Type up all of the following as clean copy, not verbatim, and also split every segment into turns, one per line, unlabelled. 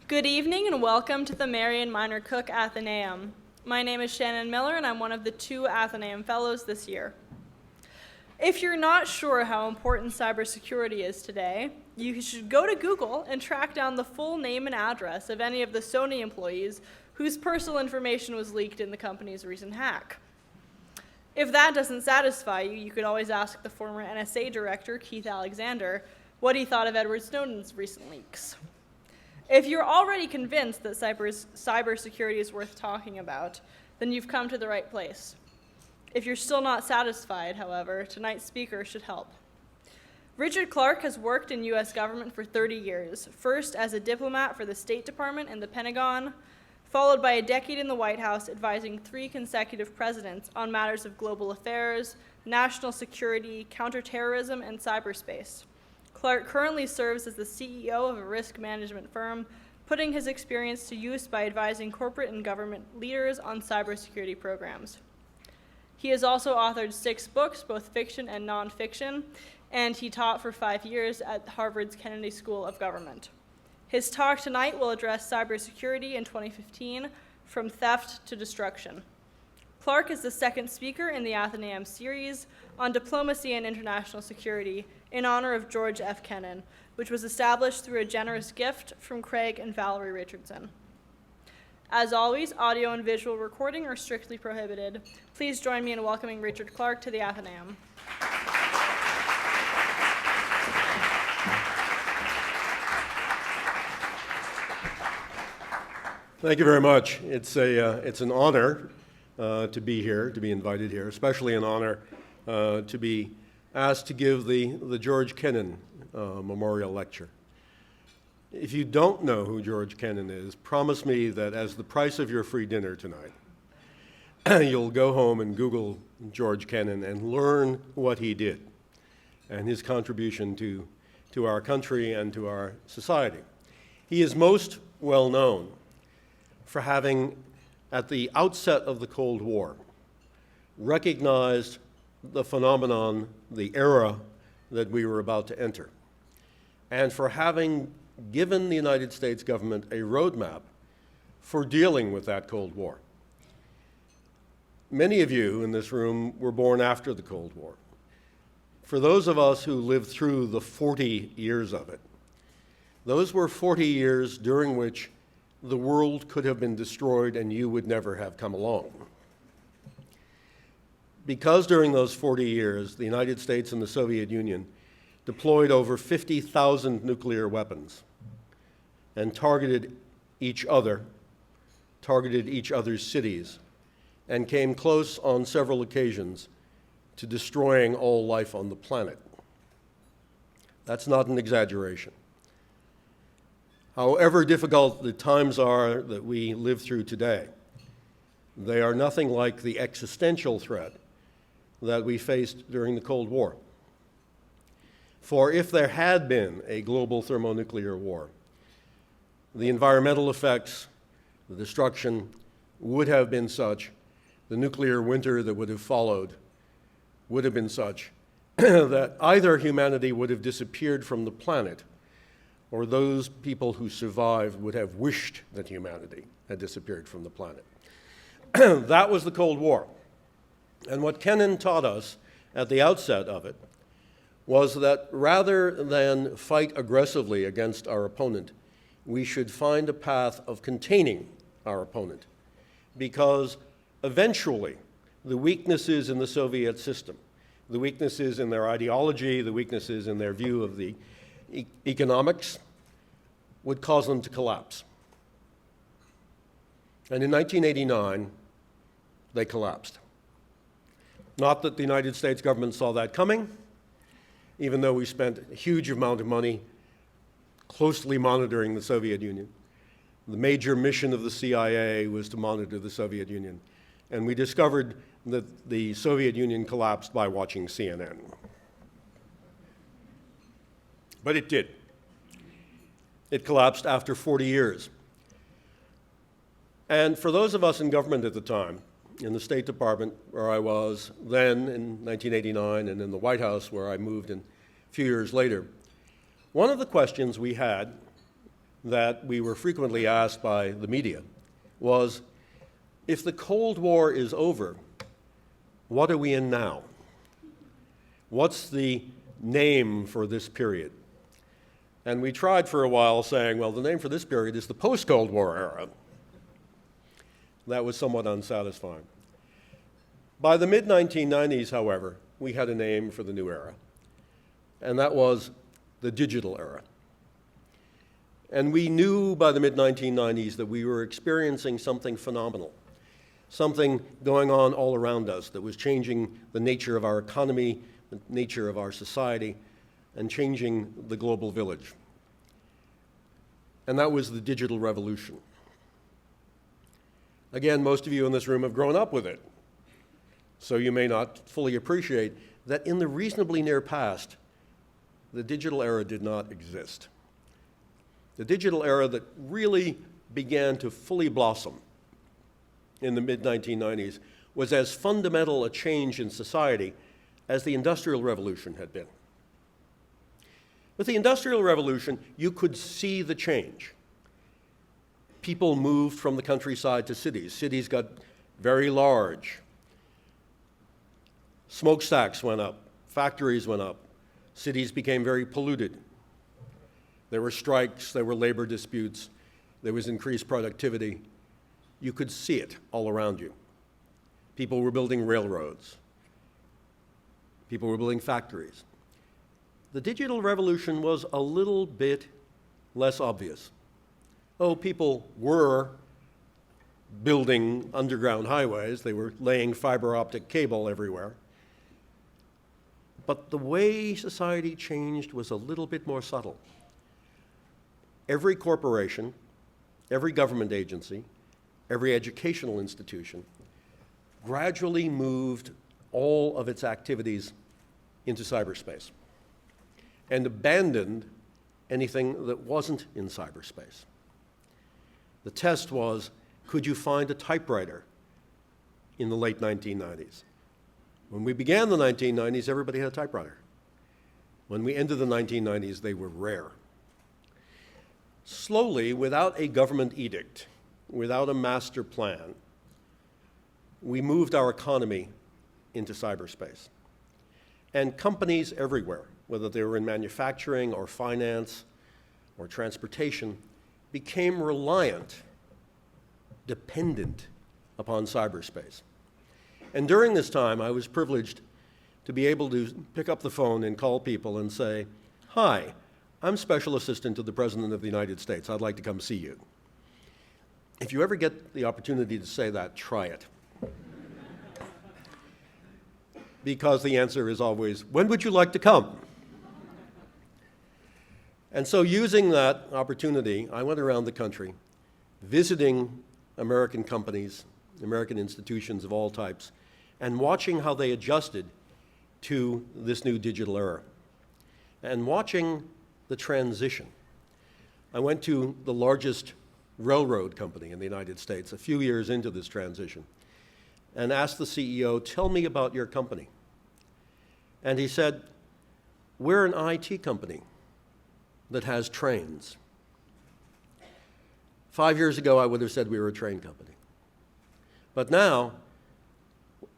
Good evening and welcome to the Marion Minor Cook Athenaeum. My name is Shannon Miller and I'm one of the 2 Athenaeum Fellows this year. If you're not sure how important cybersecurity is today, you should go to Google and track down the full name and address of any of the Sony employees whose personal information was leaked in the company's recent hack. If that doesn't satisfy you, you could always ask the former NSA director, Keith Alexander, what he thought of Edward Snowden's recent leaks. If you're already convinced that cybersecurity is worth talking about, then you've come to the right place. If you're still not satisfied, however, tonight's speaker should help. Richard Clarke has worked in U.S. government for 30 years, first as a diplomat for the State Department and the Pentagon, followed by a decade in the White House advising 3 consecutive presidents on matters of global affairs, national security, counter-terrorism, and cyberspace. Clarke currently serves as the CEO of a risk management firm, putting his experience to use by advising corporate and government leaders on cybersecurity programs. He has also authored 6 books, both fiction and nonfiction, and he taught for 5 years at Harvard's Kennedy School of Government. His talk tonight will address cybersecurity in 2015, from theft to destruction. Clarke is the second speaker in the Athenaeum series on diplomacy and international security in honor of George F. Kennan, which was established through a generous gift from Craig and Valerie Richardson. As always, audio and visual recording are strictly prohibited. Please join me in welcoming Richard Clarke to the Athenaeum.
Thank you very much. It's an honor to be here, to be invited here, especially an honor to be asked to give the George Kennan Memorial Lecture. If you don't know who George Kennan is, promise me that as the price of your free dinner tonight, you'll go home and Google George Kennan and learn what he did and his contribution to our country and to our society. He is most well known for having, at the outset of the Cold War, recognized the phenomenon, the era that we were about to enter, and for having given the United States government a roadmap for dealing with that Cold War. Many of you in this room were born after the Cold War. For those of us who lived through the 40 years of it, those were 40 years during which the world could have been destroyed and you would never have come along. Because during those 40 years, the United States and the Soviet Union deployed over 50,000 nuclear weapons and targeted each other's cities, and came close on several occasions to destroying all life on the planet. That's not an exaggeration. However difficult the times are that we live through today, they are nothing like the existential threat that we faced during the Cold War. For if there had been a global thermonuclear war, the environmental effects, the destruction would have been such, the nuclear winter that would have followed would have been such that either humanity would have disappeared from the planet, or those people who survived would have wished that humanity had disappeared from the planet. That was the Cold War. And what Kennan taught us at the outset of it was that rather than fight aggressively against our opponent, we should find a path of containing our opponent, because eventually the weaknesses in the Soviet system, the weaknesses in their ideology, the weaknesses in their view of the economics would cause them to collapse. And in 1989, they collapsed. Not that the United States government saw that coming, even though we spent a huge amount of money closely monitoring the Soviet Union. The major mission of the CIA was to monitor the Soviet Union. And we discovered that the Soviet Union collapsed by watching CNN. But it did. It collapsed after 40 years. And for those of us in government at the time, in the State Department, where I was then in 1989, and in the White House, where I moved in a few years later, one of the questions we had that we were frequently asked by the media was, if the Cold War is over, what are we in now? What's the name for this period? And we tried for a while saying, well, the name for this period is the post-Cold War era. That was somewhat unsatisfying. By the mid-1990s, however, we had a name for the new era, and that was the digital era. And we knew by the mid-1990s that we were experiencing something phenomenal, something going on all around us that was changing the nature of our economy, the nature of our society, and changing the global village. And that was the digital revolution. Again, most of you in this room have grown up with it, so you may not fully appreciate that in the reasonably near past, the digital era did not exist. The digital era that really began to fully blossom in the mid-1990s was as fundamental a change in society as the Industrial Revolution had been. With the Industrial Revolution, you could see the change. People moved from the countryside to cities. Cities got very large. Smokestacks went up. Factories went up. Cities became very polluted. There were strikes, there were labor disputes, there was increased productivity. You could see it all around you. People were building railroads. People were building factories. The digital revolution was a little bit less obvious. Oh, people were building underground highways. They were laying fiber optic cable everywhere. But the way society changed was a little bit more subtle. Every corporation, every government agency, every educational institution gradually moved all of its activities into cyberspace and abandoned anything that wasn't in cyberspace. The test was, could you find a typewriter in the late 1990s? When we began the 1990s, everybody had a typewriter. When we ended the 1990s, they were rare. Slowly, without a government edict, without a master plan, we moved our economy into cyberspace. And companies everywhere, whether they were in manufacturing or finance or transportation, became reliant, dependent upon cyberspace. And during this time, I was privileged to be able to pick up the phone and call people and say, "Hi, I'm Special Assistant to the President of the United States. I'd like to come see you." If you ever get the opportunity to say that, try it. Because the answer is always, "When would you like to come?" And so using that opportunity, I went around the country visiting American companies, American institutions of all types, and watching how they adjusted to this new digital era, and watching the transition. I went to the largest railroad company in the United States a few years into this transition and asked the CEO, "Tell me about your company." And he said, "We're an IT company that has trains." 5 years ago, I would have said we were a train company. But now,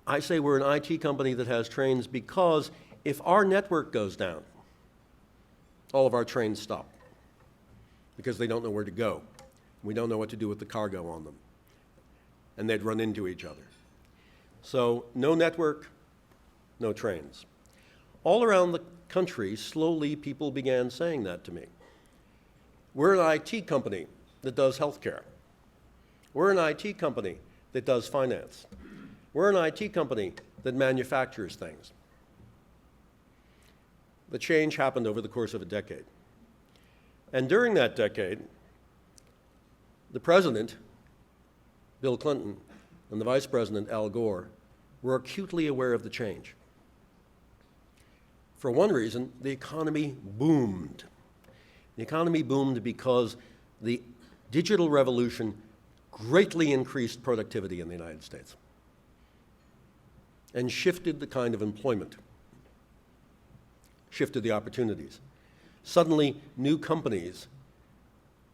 I say we're an IT company that has trains because if our network goes down, all of our trains stop because they don't know where to go. We don't know what to do with the cargo on them. And they'd run into each other. So no network, no trains. All around the country, slowly people began saying that to me. We're an IT company that does healthcare. We're an IT company that does finance. We're an IT company that manufactures things. The change happened over the course of a decade. And during that decade, the president, Bill Clinton, and the vice president, Al Gore, were acutely aware of the change. For one reason, the economy boomed. The economy boomed because the digital revolution greatly increased productivity in the United States and shifted the kind of employment, shifted the opportunities. Suddenly, new companies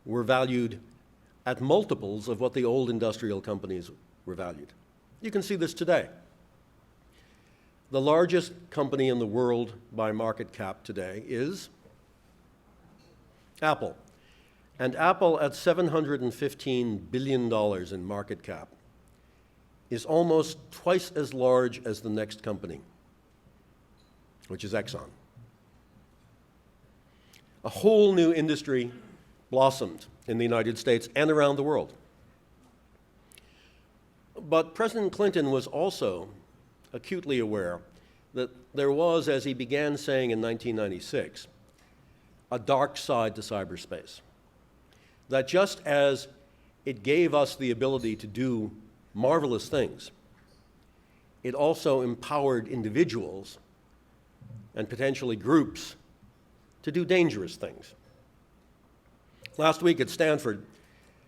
were valued at multiples of what the old industrial companies were valued. You can see this today. The largest company in the world by market cap today is Apple. And Apple, at $715 billion in market cap, is almost twice as large as the next company, which is Exxon. A whole new industry blossomed in the United States and around the world. But President Clinton was also acutely aware that there was, as he began saying in 1996, a dark side to cyberspace. That just as it gave us the ability to do marvelous things, it also empowered individuals and potentially groups to do dangerous things. Last week at Stanford,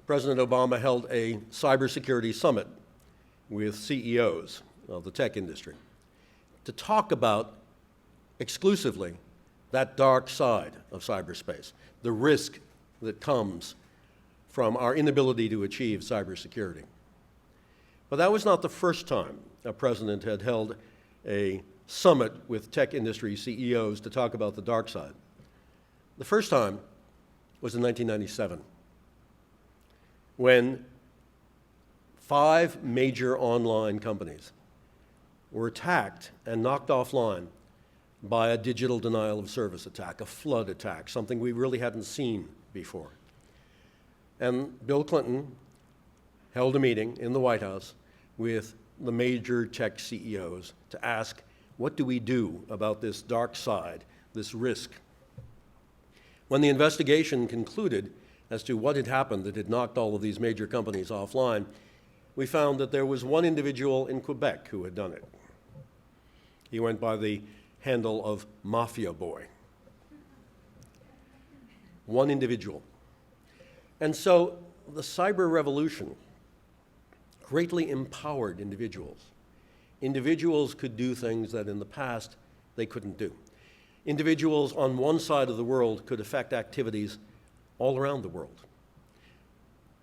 President Obama held a cybersecurity summit with CEOs of the tech industry to talk about exclusively that dark side of cyberspace, the risk that comes from our inability to achieve cybersecurity. But that was not the first time a president had held a summit with tech industry CEOs to talk about the dark side. The first time was in 1997, when 5 major online companies were attacked and knocked offline by a digital denial of service attack, a flood attack, something we really hadn't seen before. And Bill Clinton held a meeting in the White House with the major tech CEOs to ask, what do we do about this dark side, this risk? When the investigation concluded as to what had happened that had knocked all of these major companies offline, we found that there was one individual in Quebec who had done it. He went by the handle of Mafia Boy. One individual. And so the cyber revolution greatly empowered individuals. Individuals could do things that in the past they couldn't do. Individuals on one side of the world could affect activities all around the world.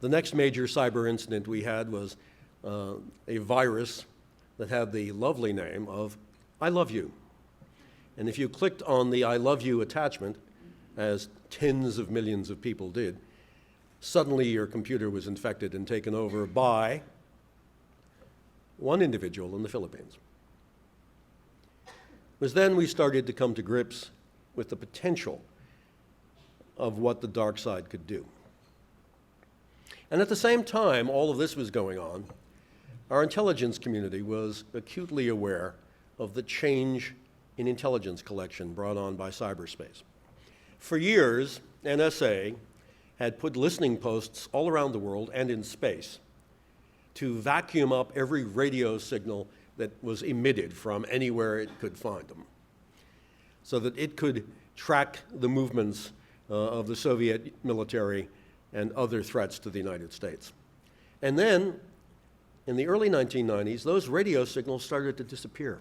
The next major cyber incident we had was a virus that had the lovely name of I love you. And if you clicked on the I love you attachment, as tens of millions of people did, suddenly your computer was infected and taken over by one individual in the Philippines. It was then we started to come to grips with the potential of what the dark side could do. And at the same time all of this was going on, our intelligence community was acutely aware of the change in intelligence collection brought on by cyberspace. For years, NSA had put listening posts all around the world and in space to vacuum up every radio signal that was emitted from anywhere it could find them, so that it could track the movements of the Soviet military and other threats to the United States. And then, in the early 1990s, those radio signals started to disappear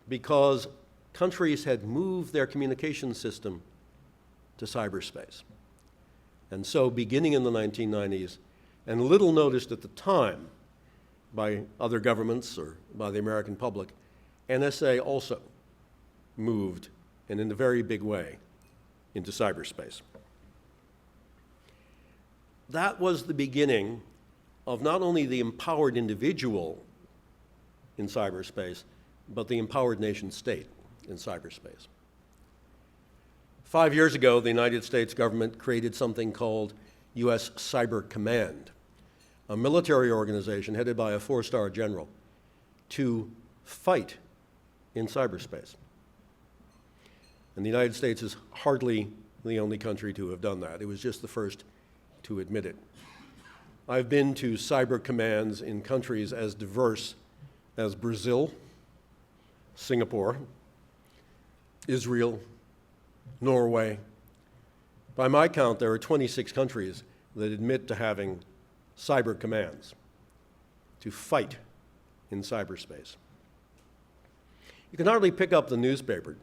because countries had moved their communication system to cyberspace. And so, beginning in the 1990s, and little noticed at the time by other governments or by the American public, NSA also moved, and in a very big way, into cyberspace. That was the beginning of not only the empowered individual in cyberspace, but the empowered nation state in cyberspace. 5 years ago, the United States government created something called U.S. Cyber Command, a military organization headed by a 4-star general to fight in cyberspace. And the United States is hardly the only country to have done that. It was just the first to admit it. I've been to cyber commands in countries as diverse as Brazil, Singapore, Israel, Norway. By my count, there are 26 countries that admit to having cyber commands to fight in cyberspace. You can hardly pick up the newspaper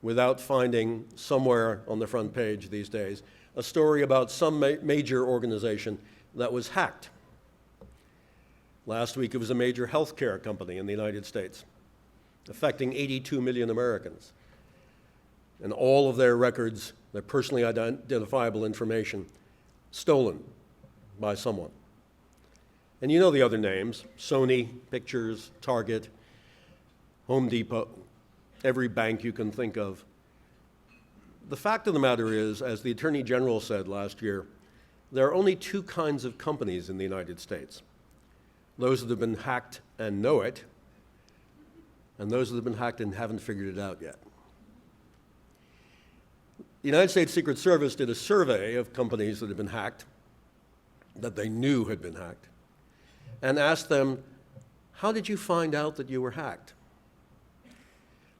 without finding somewhere on the front page these days a story about some major organization that was hacked. Last week, it was a major healthcare company in the United States, affecting 82 million Americans. And all of their records, their personally identifiable information, stolen by someone. And you know the other names: Sony Pictures, Target, Home Depot, every bank you can think of. The fact of the matter is, as the Attorney General said last year, there are only two kinds of companies in the United States: those that have been hacked and know it, and those that have been hacked and haven't figured it out yet. The United States Secret Service did a survey of companies that had been hacked, that they knew had been hacked, and asked them, how did you find out that you were hacked?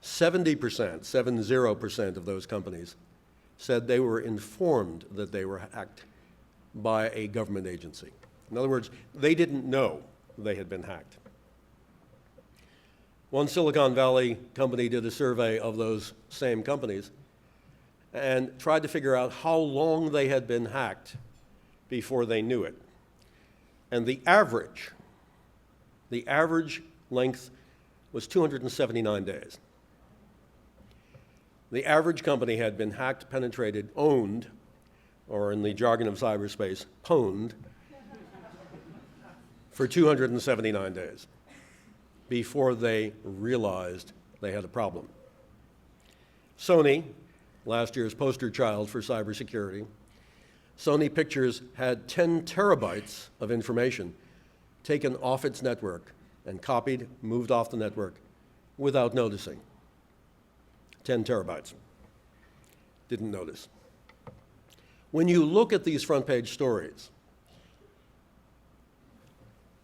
70% of those companies said they were informed that they were hacked by a government agency. In other words, they didn't know they had been hacked. One Silicon Valley company did a survey of those same companies and tried to figure out how long they had been hacked before they knew it. And the average length was 279 days. The average company had been hacked, penetrated, owned, or in the jargon of cyberspace, pwned, for 279 days before they realized they had a problem. Sony, last year's poster child for cybersecurity, Sony Pictures had 10 terabytes of information taken off its network and copied, moved off the network without noticing. 10 terabytes. Didn't notice. When you look at these front page stories,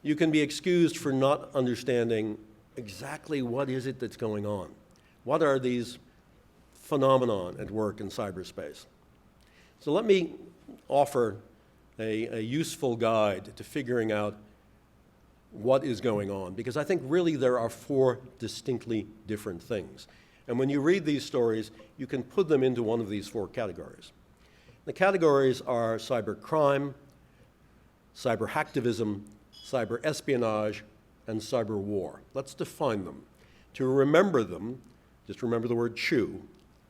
you can be excused for not understanding exactly what is it that's going on. What are these phenomenon at work in cyberspace? So let me offer a useful guide to figuring out what is going on, because I think really there are four distinctly different things. And when you read these stories, you can put them into one of these four categories. The categories are cybercrime, cyber hacktivism, cyber espionage, and cyber war. Let's define them. To remember them, just remember the word CHEW: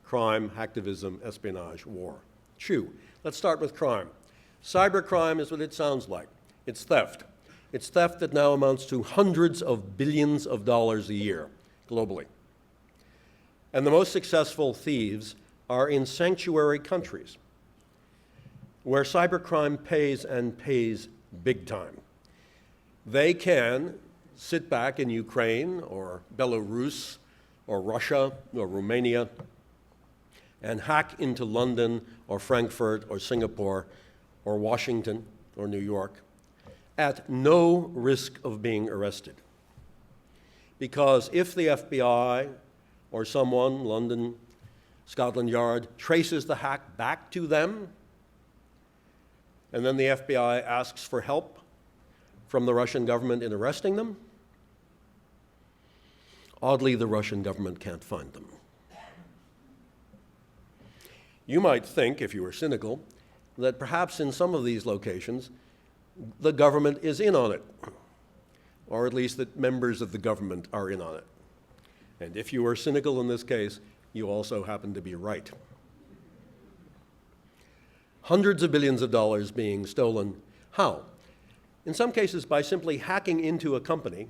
crime, hacktivism, espionage, war. CHEW. Let's start with crime. Cybercrime is what it sounds like. It's theft. It's theft that now amounts to hundreds of billions of dollars a year globally. And the most successful thieves are in sanctuary countries where cybercrime pays, and pays big time. They can sit back in Ukraine or Belarus or Russia or Romania and hack into London or Frankfurt or Singapore or Washington or New York at no risk of being arrested. Because if the FBI or someone, London, Scotland Yard, traces the hack back to them, and then the FBI asks for help from the Russian government in arresting them, oddly, the Russian government can't find them. You might think, if you were cynical, that perhaps in some of these locations, the government is in on it, or at least that members of the government are in on it. And if you were cynical in this case, you also happen to be right. Hundreds of billions of dollars being stolen. How? In some cases, by simply hacking into a company,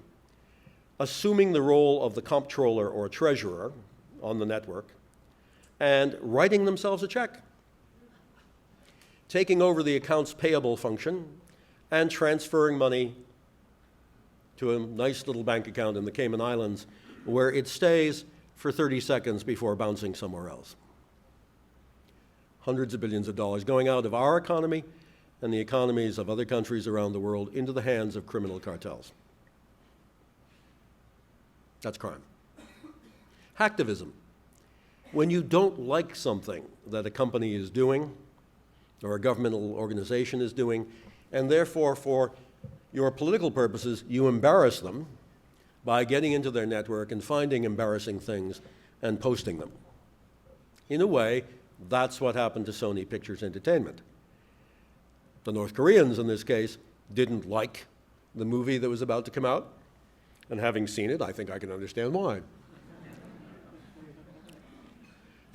assuming the role of the comptroller or treasurer on the network, and writing themselves a check, taking over the accounts payable function, and transferring money to a nice little bank account in the Cayman Islands, where it stays for 30 seconds before bouncing somewhere else. Hundreds of billions of dollars going out of our economy and the economies of other countries around the world into the hands of criminal cartels. That's crime. Hacktivism. When you don't like something that a company is doing or a governmental organization is doing, and therefore for your political purposes, you embarrass them by getting into their network and finding embarrassing things and posting them. In a way, That's what happened to Sony Pictures Entertainment. The North Koreans, in this case, didn't like the movie that was about to come out, and having seen it, I think I can understand why.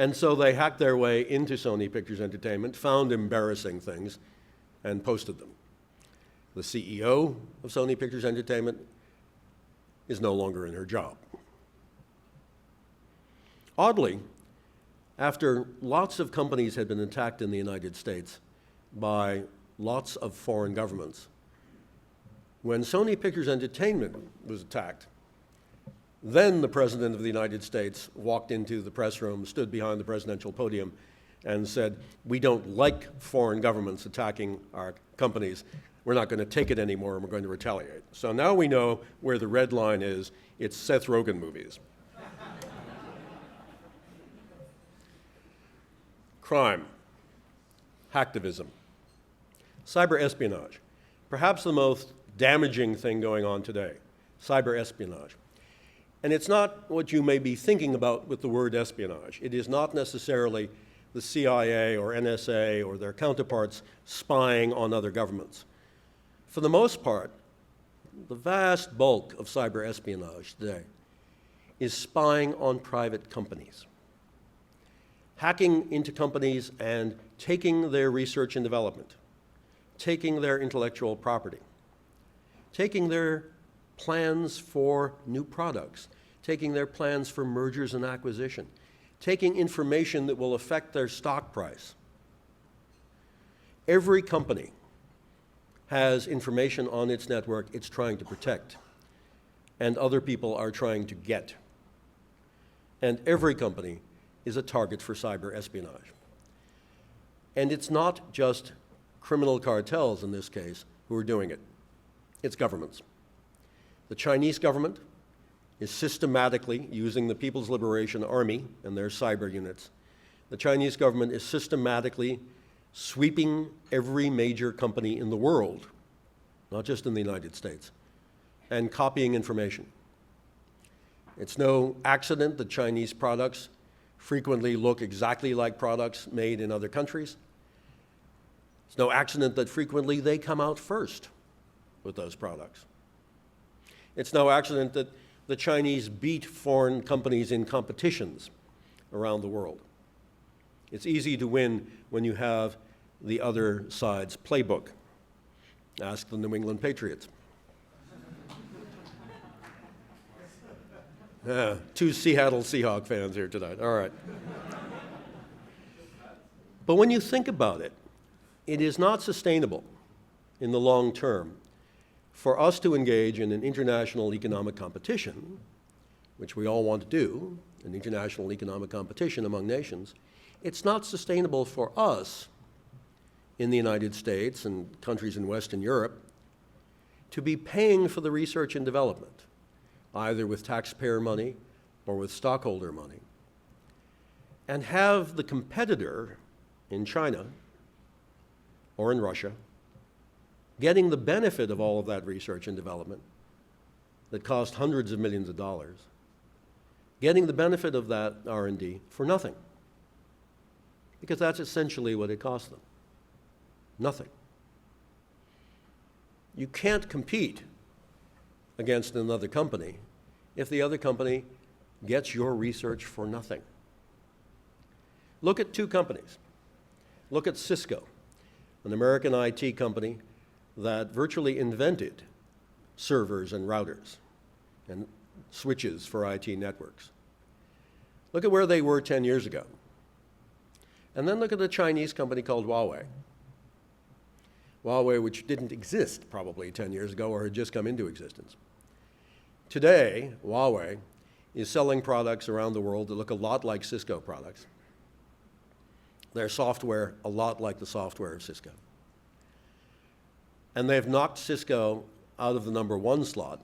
And so they hacked their way into Sony Pictures Entertainment, found embarrassing things, and posted them. The CEO of Sony Pictures Entertainment is no longer in her job. Oddly, after lots of companies had been attacked in the United States by lots of foreign governments, when Sony Pictures Entertainment was attacked, then the President of the United States walked into the press room, stood behind the presidential podium, and said, "We don't like foreign governments attacking our companies. We're not going to take it anymore, and we're going to retaliate." So now we know where the red line is. It's Seth Rogen movies. Crime, hacktivism, cyber espionage, perhaps the most damaging thing going on today, cyber espionage. And it's not what you may be thinking about with the word espionage. It is not necessarily the CIA or NSA or their counterparts spying on other governments. For the most part, the vast bulk of cyber espionage today is spying on private companies, hacking into companies and taking their research and development, taking their intellectual property, taking their plans for new products, taking their plans for mergers and acquisition, taking information that will affect their stock price. Every company has information on its network it's trying to protect, and other people are trying to get. And every company is a target for cyber espionage. And it's not just criminal cartels in this case who are doing it. It's governments. The Chinese government is systematically using the People's Liberation Army and their cyber units. The Chinese government is systematically sweeping every major company in the world, not just in the United States, and copying information. It's no accident that Chinese products frequently look exactly like products made in other countries. It's no accident that frequently they come out first with those products. It's no accident that the Chinese beat foreign companies in competitions around the world. It's easy to win when you have the other side's playbook. Ask the New England Patriots. Two Seattle Seahawks fans here tonight. All right. But when you think about it, it is not sustainable in the long term for us to engage in an international economic competition, which we all want to do, an international economic competition among nations. It's not sustainable for us in the United States and countries in Western Europe to be paying for the research and development, either with taxpayer money or with stockholder money, and have the competitor in China or in Russia getting the benefit of all of that research and development that cost hundreds of millions of dollars, getting the benefit of that R&D for nothing. Because that's essentially what it cost them. Nothing. You can't compete against another company if the other company gets your research for nothing. Look at two companies. Look at Cisco, an American IT company that virtually invented servers and routers and switches for IT networks. Look at where they were 10 years ago. And then look at a Chinese company called Huawei. Huawei, which didn't exist probably 10 years ago or had just come into existence. Today, Huawei is selling products around the world that look a lot like Cisco products. Their software a lot like the software of Cisco. And they've knocked Cisco out of the number one slot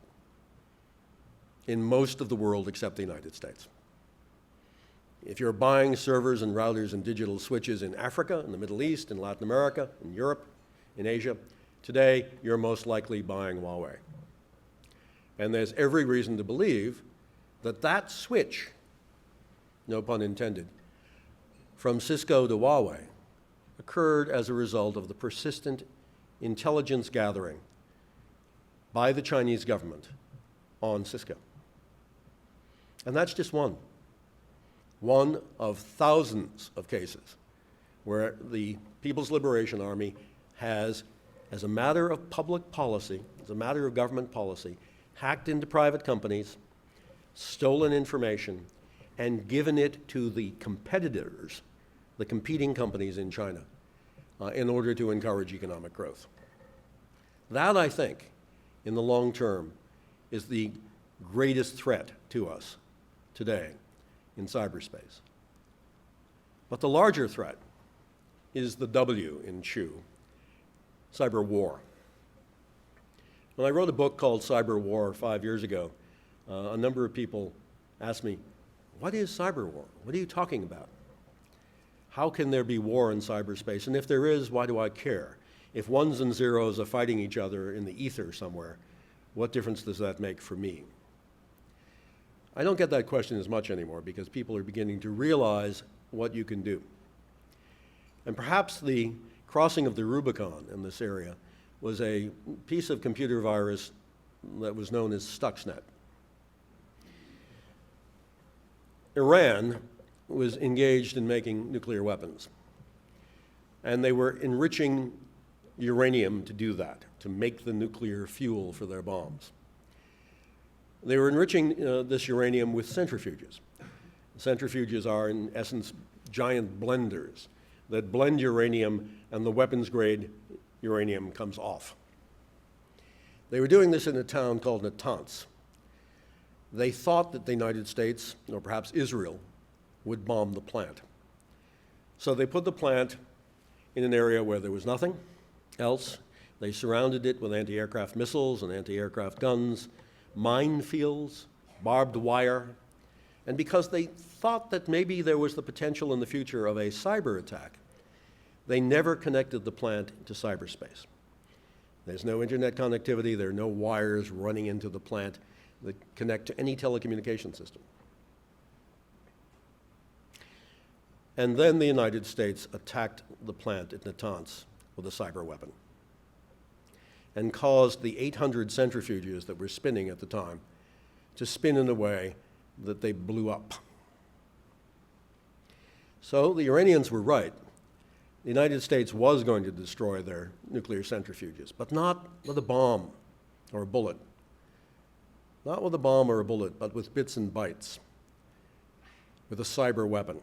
in most of the world except the United States. If you're buying servers and routers and digital switches in Africa, in the Middle East, in Latin America, in Europe, in Asia, today you're most likely buying Huawei. And there's every reason to believe that that switch, no pun intended, from Cisco to Huawei occurred as a result of the persistent intelligence gathering by the Chinese government on Cisco. And that's just one of thousands of cases where the People's Liberation Army has, as a matter of public policy, as a matter of government policy, hacked into private companies, stolen information, and given it to the competitors, the competing companies in China, in order to encourage economic growth. That, I think, in the long term, is the greatest threat to us today in cyberspace. But the larger threat is the W in Chu, cyber war. When I wrote a book called Cyber War 5 years ago, a number of people asked me, what is cyber war? What are you talking about? How can there be war in cyberspace? And if there is, why do I care? If ones and zeros are fighting each other in the ether somewhere, what difference does that make for me? I don't get that question as much anymore because people are beginning to realize what you can do. And perhaps the crossing of the Rubicon in this area was a piece of computer virus that was known as Stuxnet. Iran was engaged in making nuclear weapons, and they were enriching uranium to do that, to make the nuclear fuel for their bombs. They were enriching this uranium with centrifuges. Centrifuges are, in essence, giant blenders that blend uranium, and the weapons-grade uranium comes off. They were doing this in a town called Natanz. They thought that the United States, or perhaps Israel, would bomb the plant. So they put the plant in an area where there was nothing else. They surrounded it with anti-aircraft missiles and anti-aircraft guns, minefields, barbed wire, and because they thought that maybe there was the potential in the future of a cyber attack, they never connected the plant to cyberspace. There's no internet connectivity, there are no wires running into the plant that connect to any telecommunication system. And then the United States attacked the plant at Natanz with a cyber weapon and caused the 800 centrifuges that were spinning at the time to spin in a way that they blew up. So the Iranians were right. The United States was going to destroy their nuclear centrifuges, but not with a bomb or a bullet. Not with a bomb or a bullet, but with bits and bytes, with a cyber weapon.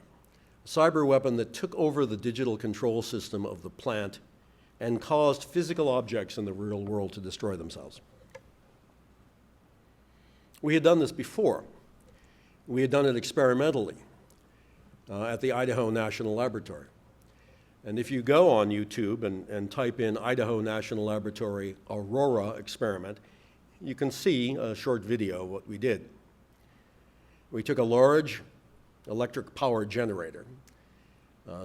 A cyber weapon that took over the digital control system of the plant and caused physical objects in the real world to destroy themselves. We had done this before. We had done it experimentally at the Idaho National Laboratory. And if you go on YouTube and type in Idaho National Laboratory Aurora experiment, you can see a short video of what we did. We took a large electric power generator,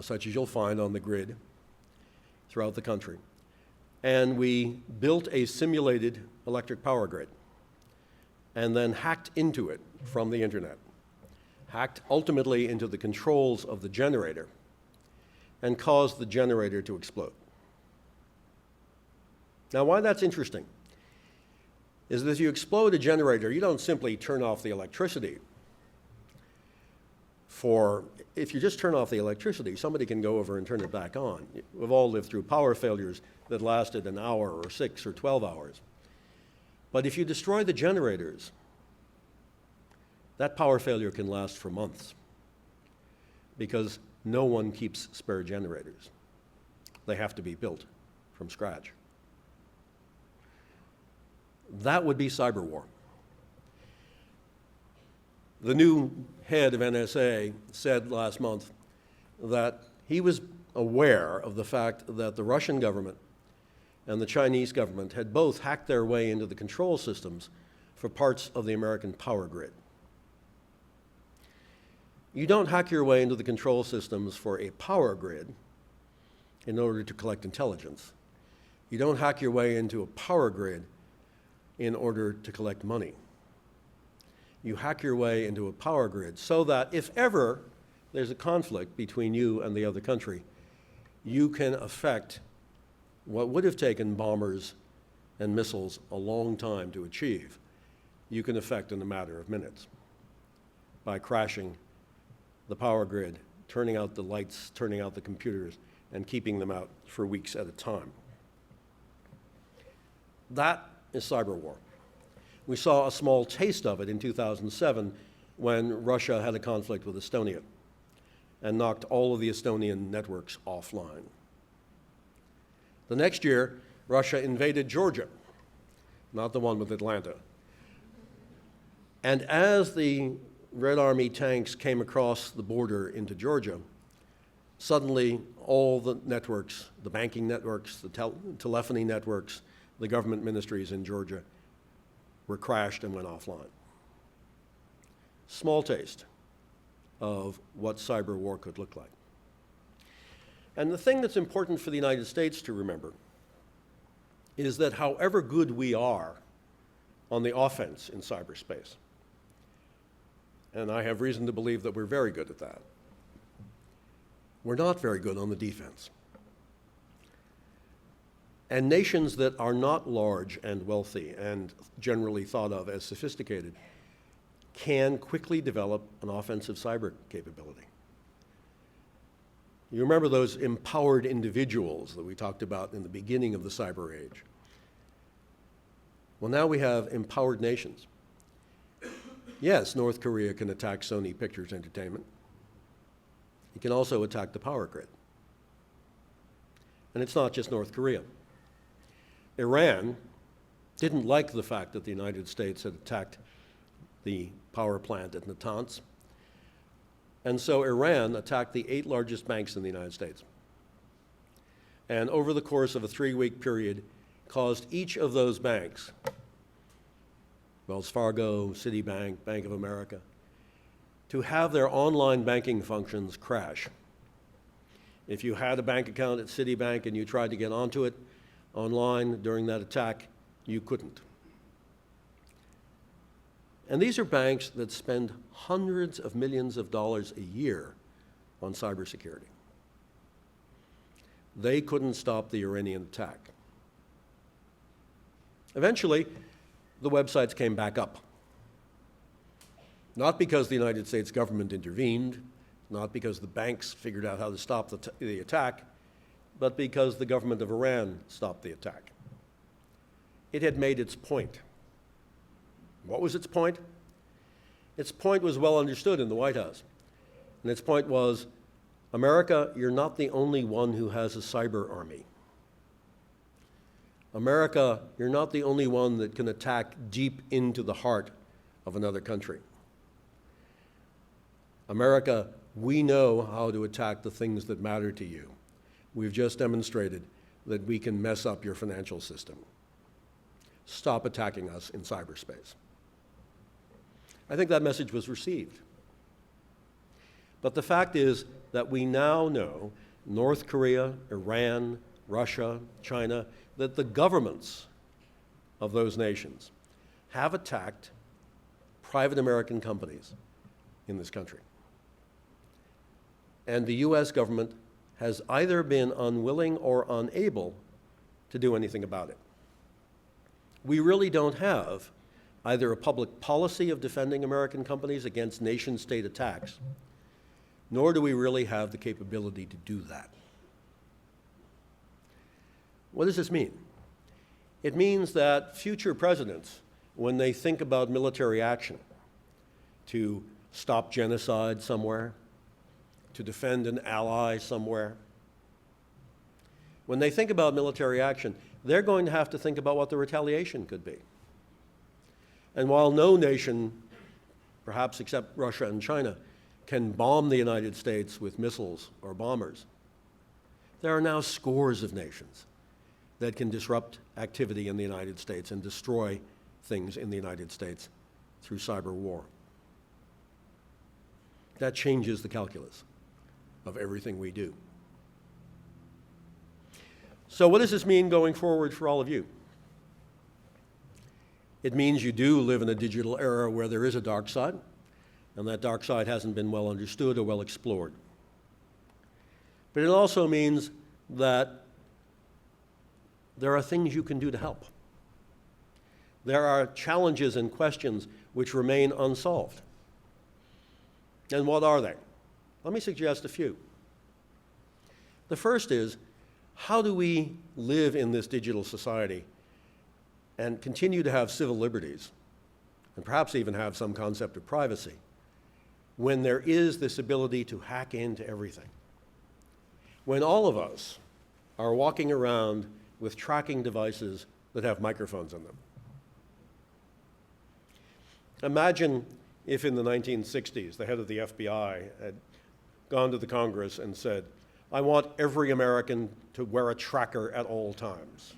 such as you'll find on the grid throughout the country, and we built a simulated electric power grid and then hacked into it from the internet, hacked ultimately into the controls of the generator and caused the generator to explode. Now, why that's interesting is that if you explode a generator, you don't simply turn off the electricity. If you just turn off the electricity, somebody can go over and turn it back on. We've all lived through power failures that lasted an hour or 6 or 12 hours. But if you destroy the generators, that power failure can last for months because no one keeps spare generators. They have to be built from scratch. That would be cyber war. The new head of NSA said last month that he was aware of the fact that the Russian government and the Chinese government had both hacked their way into the control systems for parts of the American power grid. You don't hack your way into the control systems for a power grid in order to collect intelligence. You don't hack your way into a power grid in order to collect money. You hack your way into a power grid so that if ever there's a conflict between you and the other country, you can affect what would have taken bombers and missiles a long time to achieve, you can affect in a matter of minutes by crashing the power grid, turning out the lights, turning out the computers, and keeping them out for weeks at a time. That is cyber war. We saw a small taste of it in 2007 when Russia had a conflict with Estonia and knocked all of the Estonian networks offline. The next year, Russia invaded Georgia, not the one with Atlanta. And as the Red Army tanks came across the border into Georgia, suddenly all the networks, the banking networks, the telephony networks, the government ministries in Georgia were crashed and went offline. Small taste of what cyber war could look like. And the thing that's important for the United States to remember is that however good we are on the offense in cyberspace, and I have reason to believe that we're very good at that, we're not very good on the defense. And nations that are not large and wealthy and generally thought of as sophisticated can quickly develop an offensive cyber capability. You remember those empowered individuals that we talked about in the beginning of the cyber age? Well, now we have empowered nations. Yes, North Korea can attack Sony Pictures Entertainment. It can also attack the power grid. And it's not just North Korea. Iran didn't like the fact that the United States had attacked the power plant at Natanz. And so Iran attacked the 8 largest banks in the United States. And over the course of a 3-week period, caused each of those banks, Wells Fargo, Citibank, Bank of America, to have their online banking functions crash. If you had a bank account at Citibank and you tried to get onto it online during that attack, you couldn't. And these are banks that spend hundreds of millions of dollars a year on cybersecurity. They couldn't stop the Iranian attack. Eventually, the websites came back up. Not because the United States government intervened, not because the banks figured out how to stop the attack, but because the government of Iran stopped the attack. It had made its point. What was its point? Its point was well understood in the White House. And its point was, America, you're not the only one who has a cyber army. America, you're not the only one that can attack deep into the heart of another country. America, we know how to attack the things that matter to you. We've just demonstrated that we can mess up your financial system. Stop attacking us in cyberspace. I think that message was received. But the fact is that we now know, North Korea, Iran, Russia, China, that the governments of those nations have attacked private American companies in this country. And the US government has either been unwilling or unable to do anything about it. We really don't have either a public policy of defending American companies against nation-state attacks, nor do we really have the capability to do that. What does this mean? It means that future presidents, when they think about military action to stop genocide somewhere, to defend an ally somewhere, when they think about military action, they're going to have to think about what the retaliation could be. And while no nation, perhaps except Russia and China, can bomb the United States with missiles or bombers, there are now scores of nations that can disrupt activity in the United States and destroy things in the United States through cyber war. That changes the calculus of everything we do. So what does this mean going forward for all of you? It means you do live in a digital era where there is a dark side, and that dark side hasn't been well understood or well explored. But it also means that there are things you can do to help. There are challenges and questions which remain unsolved. And what are they? Let me suggest a few. The first is, how do we live in this digital society and continue to have civil liberties, and perhaps even have some concept of privacy, when there is this ability to hack into everything? When all of us are walking around with tracking devices that have microphones in them. Imagine if in the 1960s the head of the FBI had gone to the Congress and said, I want every American to wear a tracker at all times,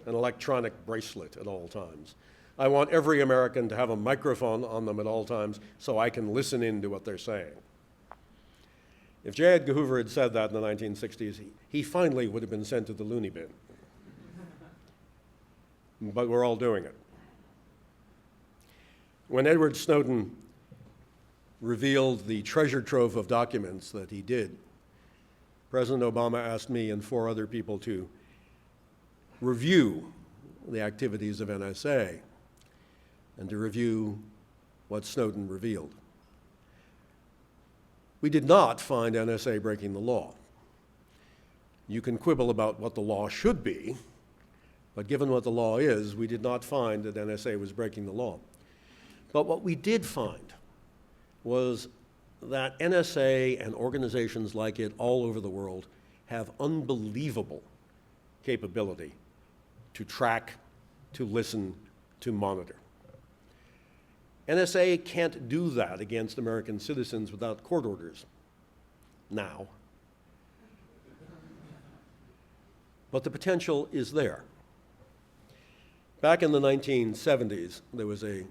an electronic bracelet at all times. I want every American to have a microphone on them at all times so I can listen in to what they're saying. If J. Edgar Hoover had said that in the 1960s, he finally would have been sent to the loony bin. But we're all doing it. When Edward Snowden revealed the treasure trove of documents that he did, President Obama asked me and 4 other people to review the activities of NSA and to review what Snowden revealed. We did not find NSA breaking the law. You can quibble about what the law should be, but given what the law is, we did not find that NSA was breaking the law. But what we did find was that NSA and organizations like it all over the world have unbelievable capability to track, to listen, to monitor. NSA can't do that against American citizens without court orders now. But the potential is there. Back in the 1970s, there was a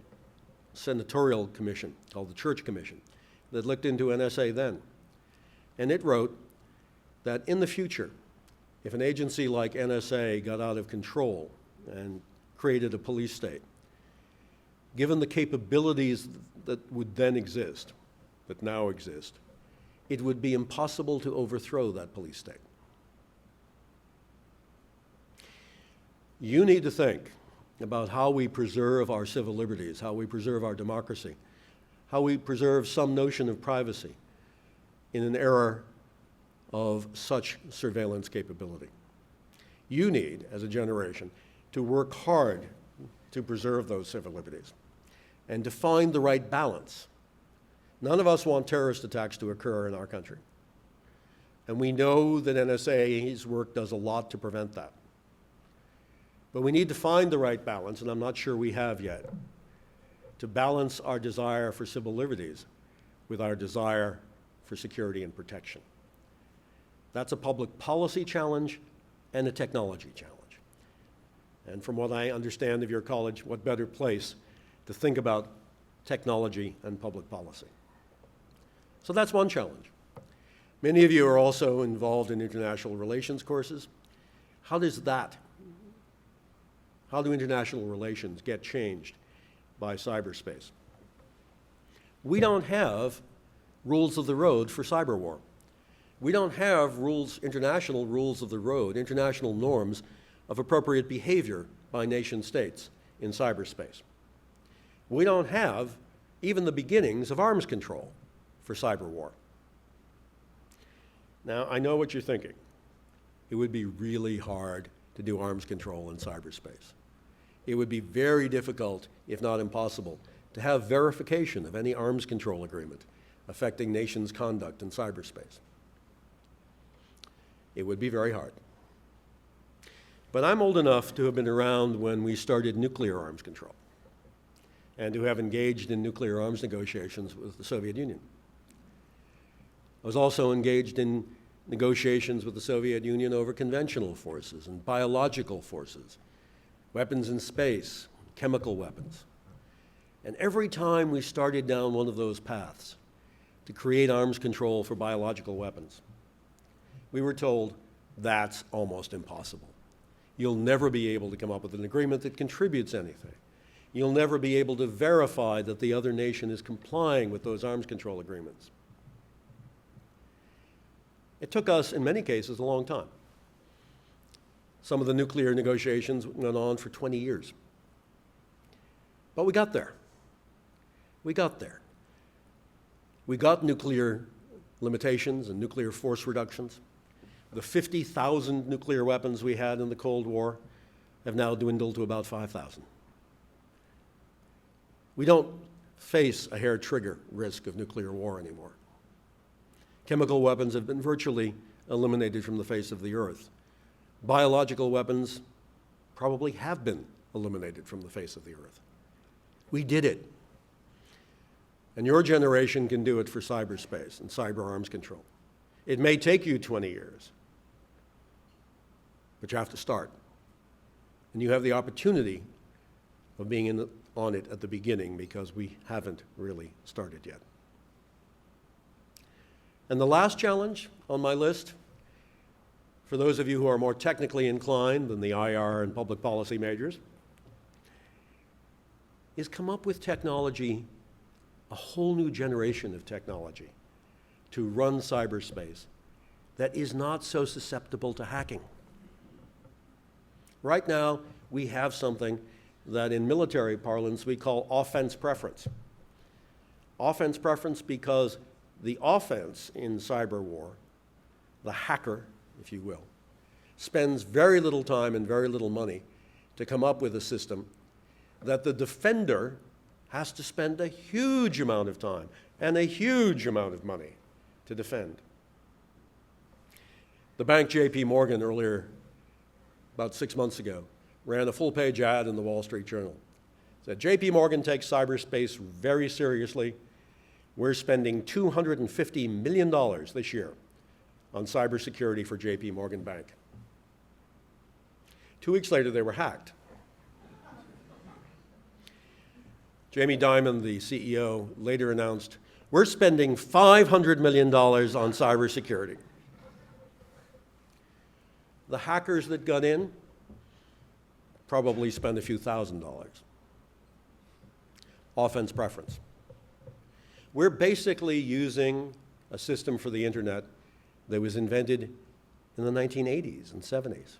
senatorial commission called the Church Commission that looked into NSA then. And it wrote that in the future, if an agency like NSA got out of control and created a police state, given the capabilities that would then exist, that now exist, it would be impossible to overthrow that police state. You need to think about how we preserve our civil liberties, how we preserve our democracy, how we preserve some notion of privacy in an era of such surveillance capability. You need, as a generation, to work hard to preserve those civil liberties and to find the right balance. None of us want terrorist attacks to occur in our country. And we know that NSA's work does a lot to prevent that. But we need to find the right balance, and I'm not sure we have yet, to balance our desire for civil liberties with our desire for security and protection. That's a public policy challenge and a technology challenge. And from what I understand of your college, what better place to think about technology and public policy. So that's one challenge. Many of you are also involved in international relations courses. How do international relations get changed by cyberspace? We don't have rules of the road for cyber war. We don't have international rules of the road, international norms of appropriate behavior by nation states in cyberspace. We don't have even the beginnings of arms control for cyber war. Now, I know what you're thinking. It would be really hard to do arms control in cyberspace. It would be very difficult, if not impossible, to have verification of any arms control agreement affecting nations' conduct in cyberspace. It would be very hard. But I'm old enough to have been around when we started nuclear arms control and to have engaged in nuclear arms negotiations with the Soviet Union. I was also engaged in negotiations with the Soviet Union over conventional forces and biological forces, weapons in space, chemical weapons. And every time we started down one of those paths to create arms control for biological weapons, we were told that's almost impossible. You'll never be able to come up with an agreement that contributes anything. you'll never be able to verify that the other nation is complying with those arms control agreements. It took us, in many cases, a long time. Some of the nuclear negotiations went on for 20 years. But we got there. We got there. We got nuclear limitations and nuclear force reductions. The 50,000 nuclear weapons we had in the Cold War have now dwindled to about 5,000. We don't face a hair-trigger risk of nuclear war anymore. Chemical weapons have been virtually eliminated from the face of the earth. Biological weapons probably have been eliminated from the face of the earth. We did it. And your generation can do it for cyberspace and cyber arms control. It may take you 20 years, but you have to start. And you have the opportunity of being on it at the beginning, because we haven't really started yet. And the last challenge on my list, for those of you who are more technically inclined than the IR and public policy majors, is come up with technology, a whole new generation of technology, to run cyberspace that is not so susceptible to hacking. Right now, we have something that in military parlance we call offense preference. Offense preference because the offense in cyber war, the hacker, if you will, spends very little time and very little money to come up with a system that the defender has to spend a huge amount of time and a huge amount of money to defend. The bank J.P. Morgan earlier, about 6 months ago, ran a full-page ad in the Wall Street Journal. It said, J.P. Morgan takes cyberspace very seriously. We're spending $250 million this year on cybersecurity for J.P. Morgan Bank. 2 weeks later, they were hacked. Jamie Dimon, the CEO, later announced, we're spending $500 million on cybersecurity. The hackers that got in probably spent a few $1,000s. Offense preference. We're basically using a system for the internet that was invented in the 1980s and 70s.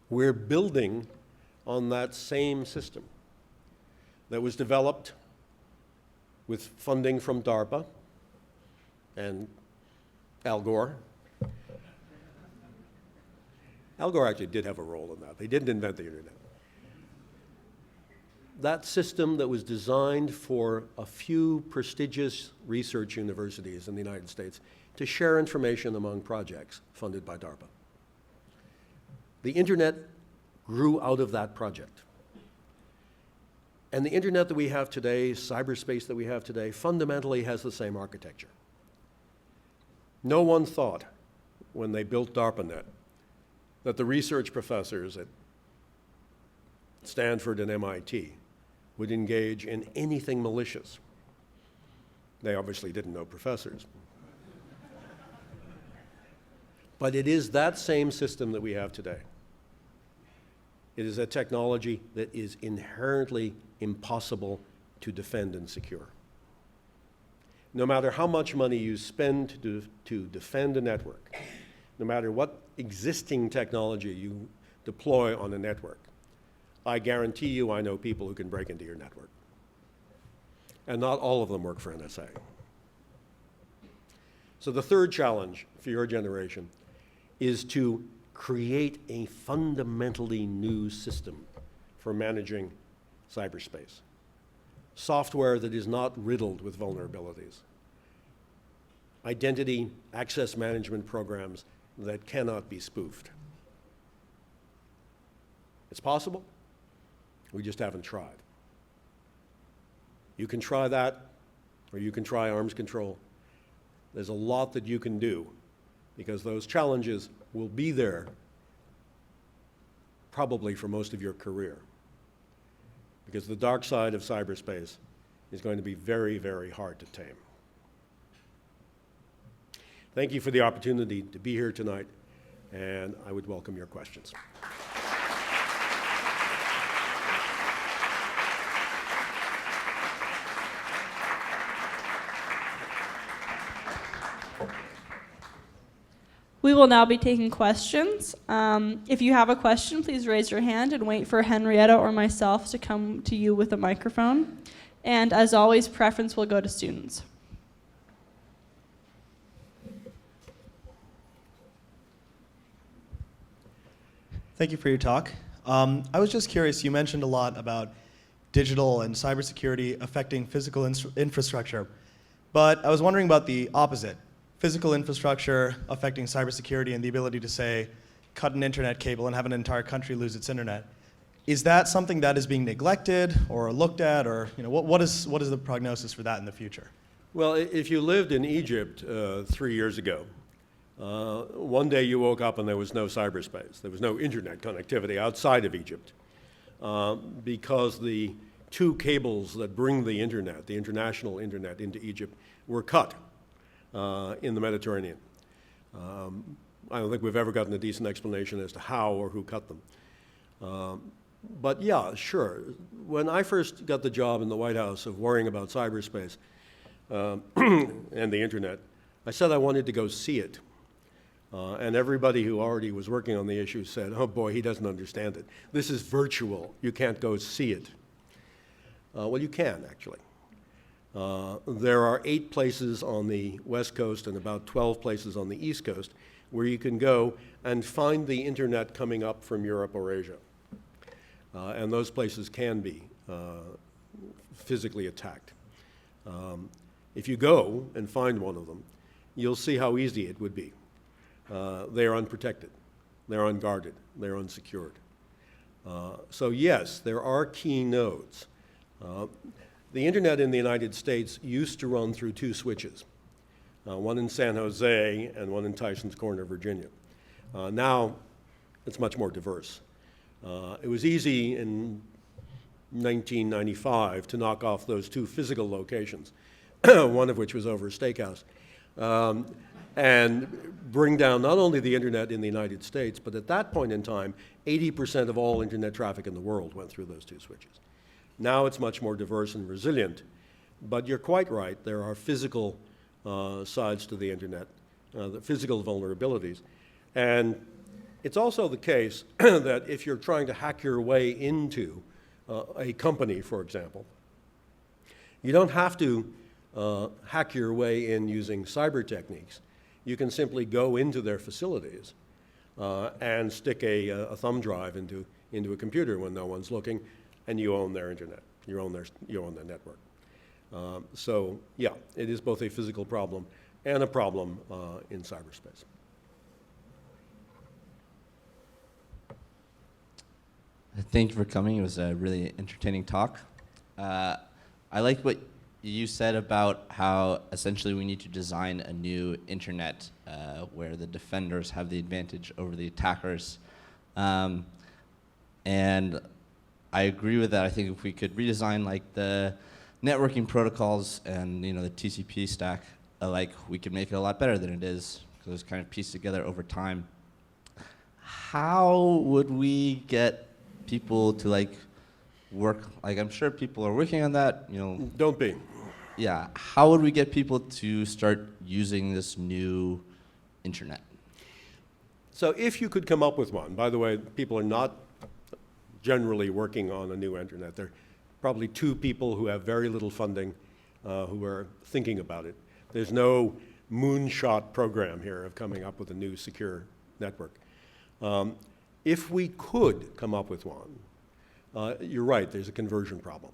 We're building on that same system that was developed with funding from DARPA and Al Gore. Al Gore actually did have a role in that. They didn't invent the internet. That system that was designed for a few prestigious research universities in the United States to share information among projects funded by DARPA. The internet grew out of that project. And the internet that we have today, cyberspace that we have today, fundamentally has the same architecture. No one thought, when they built DARPANet, that the research professors at Stanford and MIT would engage in anything malicious. They obviously didn't know professors. But it is that same system that we have today. It is a technology that is inherently impossible to defend and secure. No matter how much money you spend to defend a network, no matter what existing technology you deploy on a network, I guarantee you I know people who can break into your network. And not all of them work for NSA. So the third challenge for your generation is to create a fundamentally new system for managing cyberspace. Software that is not riddled with vulnerabilities. Identity access management programs that cannot be spoofed. It's possible. We just haven't tried. You can try that, or you can try arms control. There's a lot that you can do, because those challenges will be there probably for most of your career. Because the dark side of cyberspace is going to be very, very hard to tame. Thank you for the opportunity to be here tonight, and I would welcome your questions.
We will now be taking questions. If you have a question, please raise your hand and wait for Henrietta or myself to come to you with a microphone. And as always, preference will go to students.
Thank you for your talk. I was just curious, you mentioned a lot about digital and cybersecurity affecting physical infrastructure, but I was wondering about the opposite. Physical infrastructure affecting cybersecurity and the ability to, say, cut an internet cable and have an entire country lose its internet. Is that something that is being neglected or looked at, or what is the prognosis for that in the future?
Well, if you lived in Egypt 3 years ago, one day you woke up and there was no cyberspace. There was no internet connectivity outside of Egypt because the two cables that bring the internet, the international internet, into Egypt were cut in the Mediterranean. I don't think we've ever gotten a decent explanation as to how or who cut them. But yeah, sure. When I first got the job in the White House of worrying about cyberspace and the internet, I said I wanted to go see it. And everybody who already was working on the issue said, oh boy, he doesn't understand it. This is virtual. You can't go see it. Well, you can, actually. There are 8 places on the West Coast and about 12 places on the East Coast where you can go and find the internet coming up from Europe or Asia. And those places can be physically attacked. If you go and find one of them, you'll see how easy it would be. They are unprotected, they're unguarded, they're unsecured. So yes, there are key nodes. The internet in the United States used to run through 2 switches, one in San Jose and one in Tysons Corner, Virginia. Now it's much more diverse. It was easy in 1995 to knock off those 2 physical locations, one of which was over a steakhouse, and bring down not only the internet in the United States, but at that point in time, 80% of all internet traffic in the world went through those 2 switches. Now it's much more diverse and resilient, but you're quite right, there are physical sides to the internet, the physical vulnerabilities. And it's also the case that if you're trying to hack your way into a company, for example, you don't have to hack your way in using cyber techniques. You can simply go into their facilities and stick a thumb drive into a computer when no one's looking, and you own their internet. You own their network. So yeah, it is both a physical problem and a problem in cyberspace.
Thank you for coming. It was a really entertaining talk. I liked what you said about how essentially we need to design a new internet where the defenders have the advantage over the attackers. And I agree with that. I think if we could redesign like the networking protocols and the TCP stack, we could make it a lot better than it is because it's kind of pieced together over time. How would we get people to work? I'm sure people are working on that.
Don't be.
Yeah. How would we get people to start using this new internet?
So if you could come up with one, by the way, people are not generally working on a new internet. There are probably 2 people who have very little funding who are thinking about it. There's no moonshot program here of coming up with a new secure network. If we could come up with one, you're right, there's a conversion problem.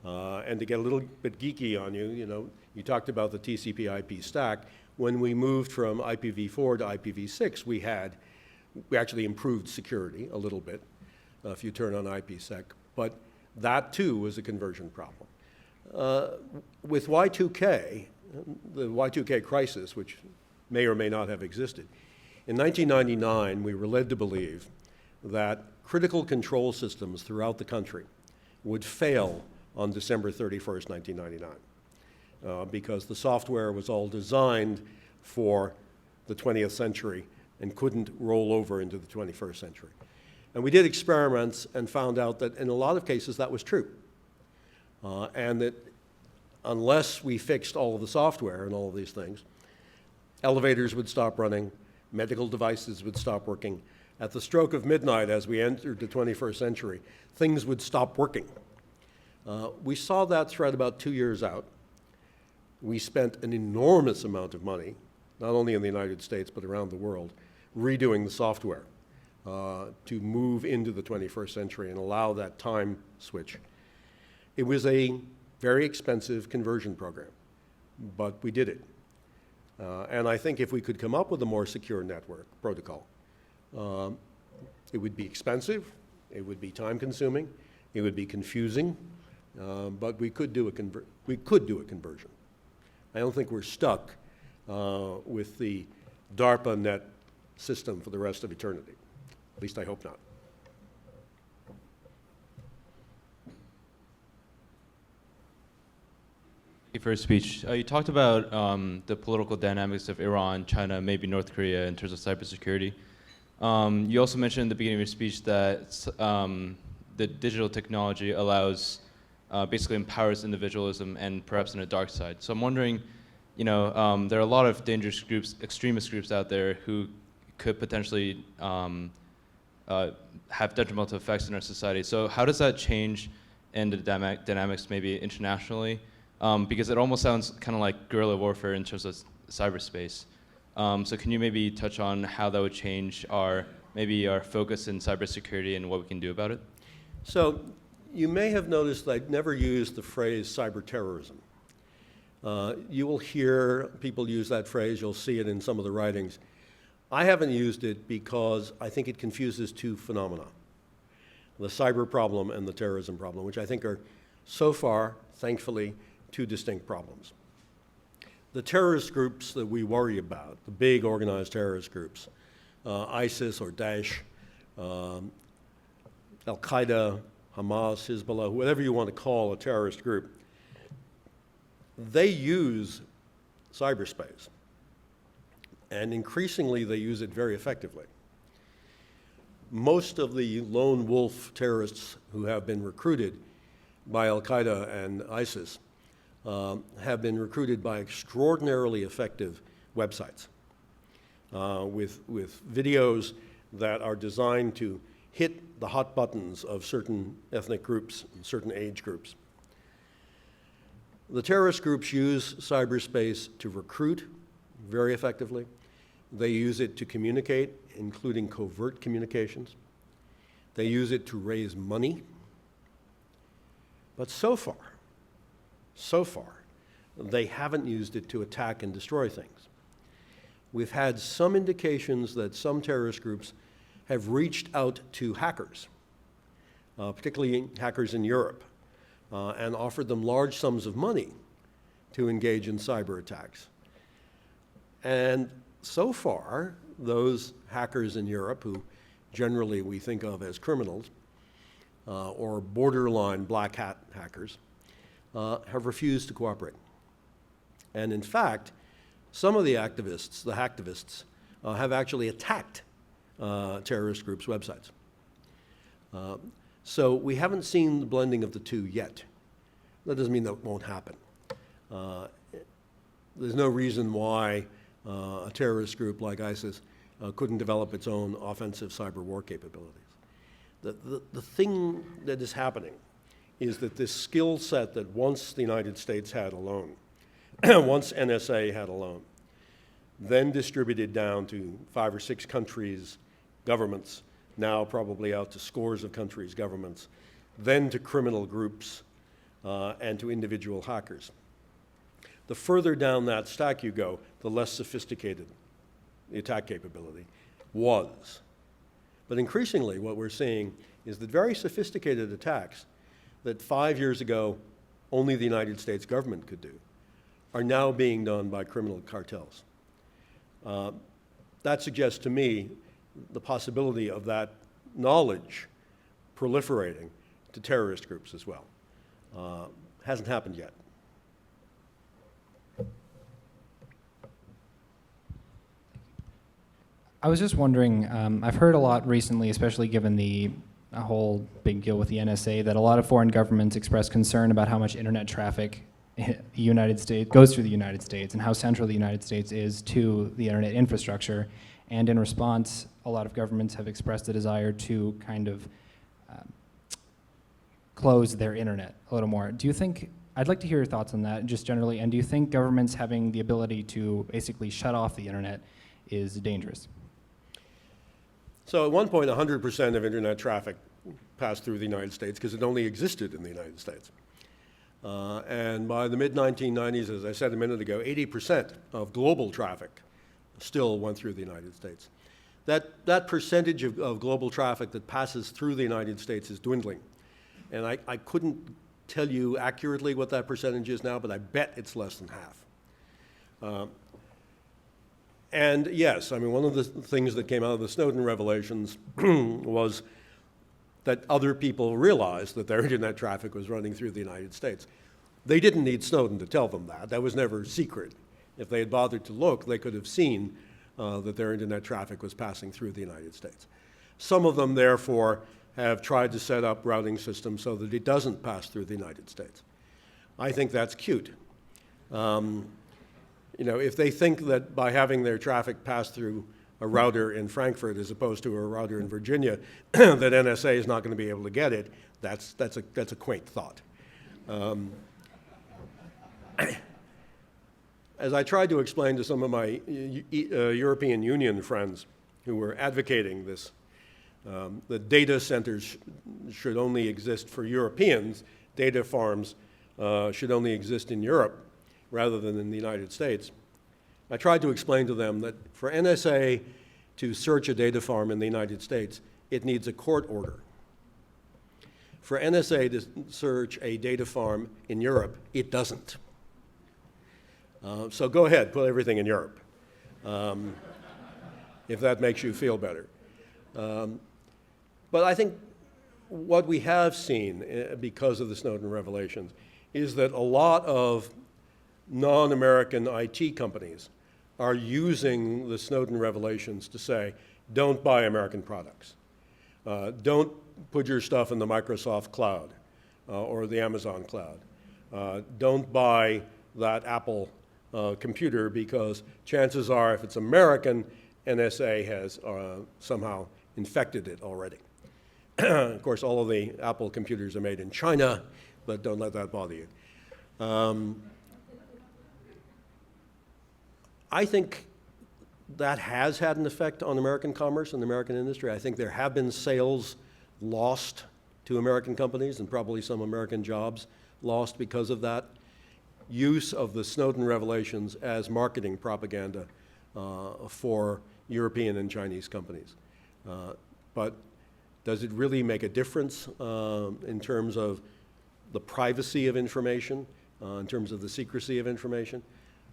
And to get a little bit geeky on you, you talked about the TCP/IP stack. When we moved from IPv4 to IPv6, we actually improved security a little bit if you turn on IPsec, but that too was a conversion problem. With Y2K, the Y2K crisis, which may or may not have existed, in 1999 we were led to believe that critical control systems throughout the country would fail on December 31st, 1999, because the software was all designed for the 20th century and couldn't roll over into the 21st century. And we did experiments and found out that in a lot of cases that was true, and that unless we fixed all of the software and all of these things, elevators would stop running, medical devices would stop working. At the stroke of midnight, as we entered the 21st century, things would stop working. We saw that threat about 2 years out. We spent an enormous amount of money, not only in the United States, but around the world, redoing the software to move into the 21st century and allow that time switch. It was a very expensive conversion program, but we did it. And I think if we could come up with a more secure network protocol, it would be expensive, it would be time-consuming, it would be confusing, but we could do a conversion. I don't think we're stuck with the DARPA net system for the rest of eternity. At least I hope not.
Thank you for your speech. You talked about the political dynamics of Iran, China, maybe North Korea in terms of cybersecurity. You also mentioned in the beginning of your speech that the digital technology allows, basically empowers individualism and perhaps in a dark side. So I'm wondering, there are a lot of dangerous groups, extremist groups out there who could potentially have detrimental effects in our society. So how does that change in the dynamics maybe internationally? Because it almost sounds kind of like guerrilla warfare in terms of cyberspace. So can you maybe touch on how that would change our focus in cybersecurity and what we can do about it?
So you may have noticed that I've never used the phrase cyber terrorism. You will hear people use that phrase, you'll see it in some of the writings. I haven't used it because I think it confuses two phenomena, the cyber problem and the terrorism problem, which I think are so far, thankfully, two distinct problems. The terrorist groups that we worry about, the big organized terrorist groups, ISIS or Daesh, Al-Qaeda, Hamas, Hezbollah, whatever you want to call a terrorist group, they use cyberspace. And increasingly, they use it very effectively. Most of the lone wolf terrorists who have been recruited by Al-Qaeda and ISIS have been recruited by extraordinarily effective websites with videos that are designed to hit the hot buttons of certain ethnic groups and certain age groups. The terrorist groups use cyberspace to recruit very effectively. They use it to communicate, including covert communications. They use it to raise money. But so far, they haven't used it to attack and destroy things. We've had some indications that some terrorist groups have reached out to hackers, particularly hackers in Europe, and offered them large sums of money to engage in cyber attacks. And so far, those hackers in Europe, who generally we think of as criminals, or borderline black hat hackers, have refused to cooperate. And in fact, some of the activists, the hacktivists, have actually attacked terrorist groups' websites. So we haven't seen the blending of the two yet. That doesn't mean that won't happen. There's no reason why a terrorist group like ISIS couldn't develop its own offensive cyber war capabilities. The thing that is happening is that this skill set that once the United States had alone, once NSA had alone, then distributed down to 5 or 6 countries, governments, now probably out to scores of countries, governments, then to criminal groups and to individual hackers. The further down that stack you go, the less sophisticated the attack capability was. But increasingly, what we're seeing is that very sophisticated attacks that 5 years ago only the United States government could do are now being done by criminal cartels. That suggests to me the possibility of that knowledge proliferating to terrorist groups as well. Hasn't happened yet.
I was just wondering, I've heard a lot recently, especially given the whole big deal with the NSA, that a lot of foreign governments express concern about how much internet traffic the United States goes through the United States and how central the United States is to the internet infrastructure. And in response, a lot of governments have expressed a desire to kind of close their internet a little more. Do you think, I'd like to hear your thoughts on that just generally, and do you think governments having the ability to basically shut off the internet is dangerous?
So at one point, 100% of internet traffic passed through the United States because it only existed in the United States. And by the mid-1990s, as I said a minute ago, 80% of global traffic still went through the United States. That percentage of global traffic that passes through the United States is dwindling. And I couldn't tell you accurately what that percentage is now, but I bet it's less than half. And yes, I mean, one of the things that came out of the Snowden revelations was that other people realized that their internet traffic was running through the United States. They didn't need Snowden to tell them that. That was never secret. If they had bothered to look, they could have seen that their internet traffic was passing through the United States. Some of them, therefore, have tried to set up routing systems so that it doesn't pass through the United States. I think that's cute. You know, if they think that by having their traffic pass through a router in Frankfurt as opposed to a router in Virginia, that NSA is not going to be able to get it, that's a quaint thought. As I tried to explain to some of my European Union friends who were advocating this, the data centers should only exist for Europeans, data farms should only exist in Europe rather than in the United States. I tried to explain to them that for NSA to search a data farm in the United States, it needs a court order. For NSA to search a data farm in Europe, it doesn't. So go ahead, put everything in Europe, if that makes you feel better. But I think what we have seen because of the Snowden revelations is that a lot of non-American IT companies are using the Snowden revelations to say, don't buy American products. Don't put your stuff in the Microsoft cloud or the Amazon cloud. Don't buy that Apple computer because chances are if it's American, NSA has somehow infected it already. Of course, all of the Apple computers are made in China, but don't let that bother you. I think that has had an effect on American commerce and American industry. I think there have been sales lost to American companies and probably some American jobs lost because of that use of the Snowden revelations as marketing propaganda for European and Chinese companies. But does it really make a difference in terms of the privacy of information, in terms of the secrecy of information?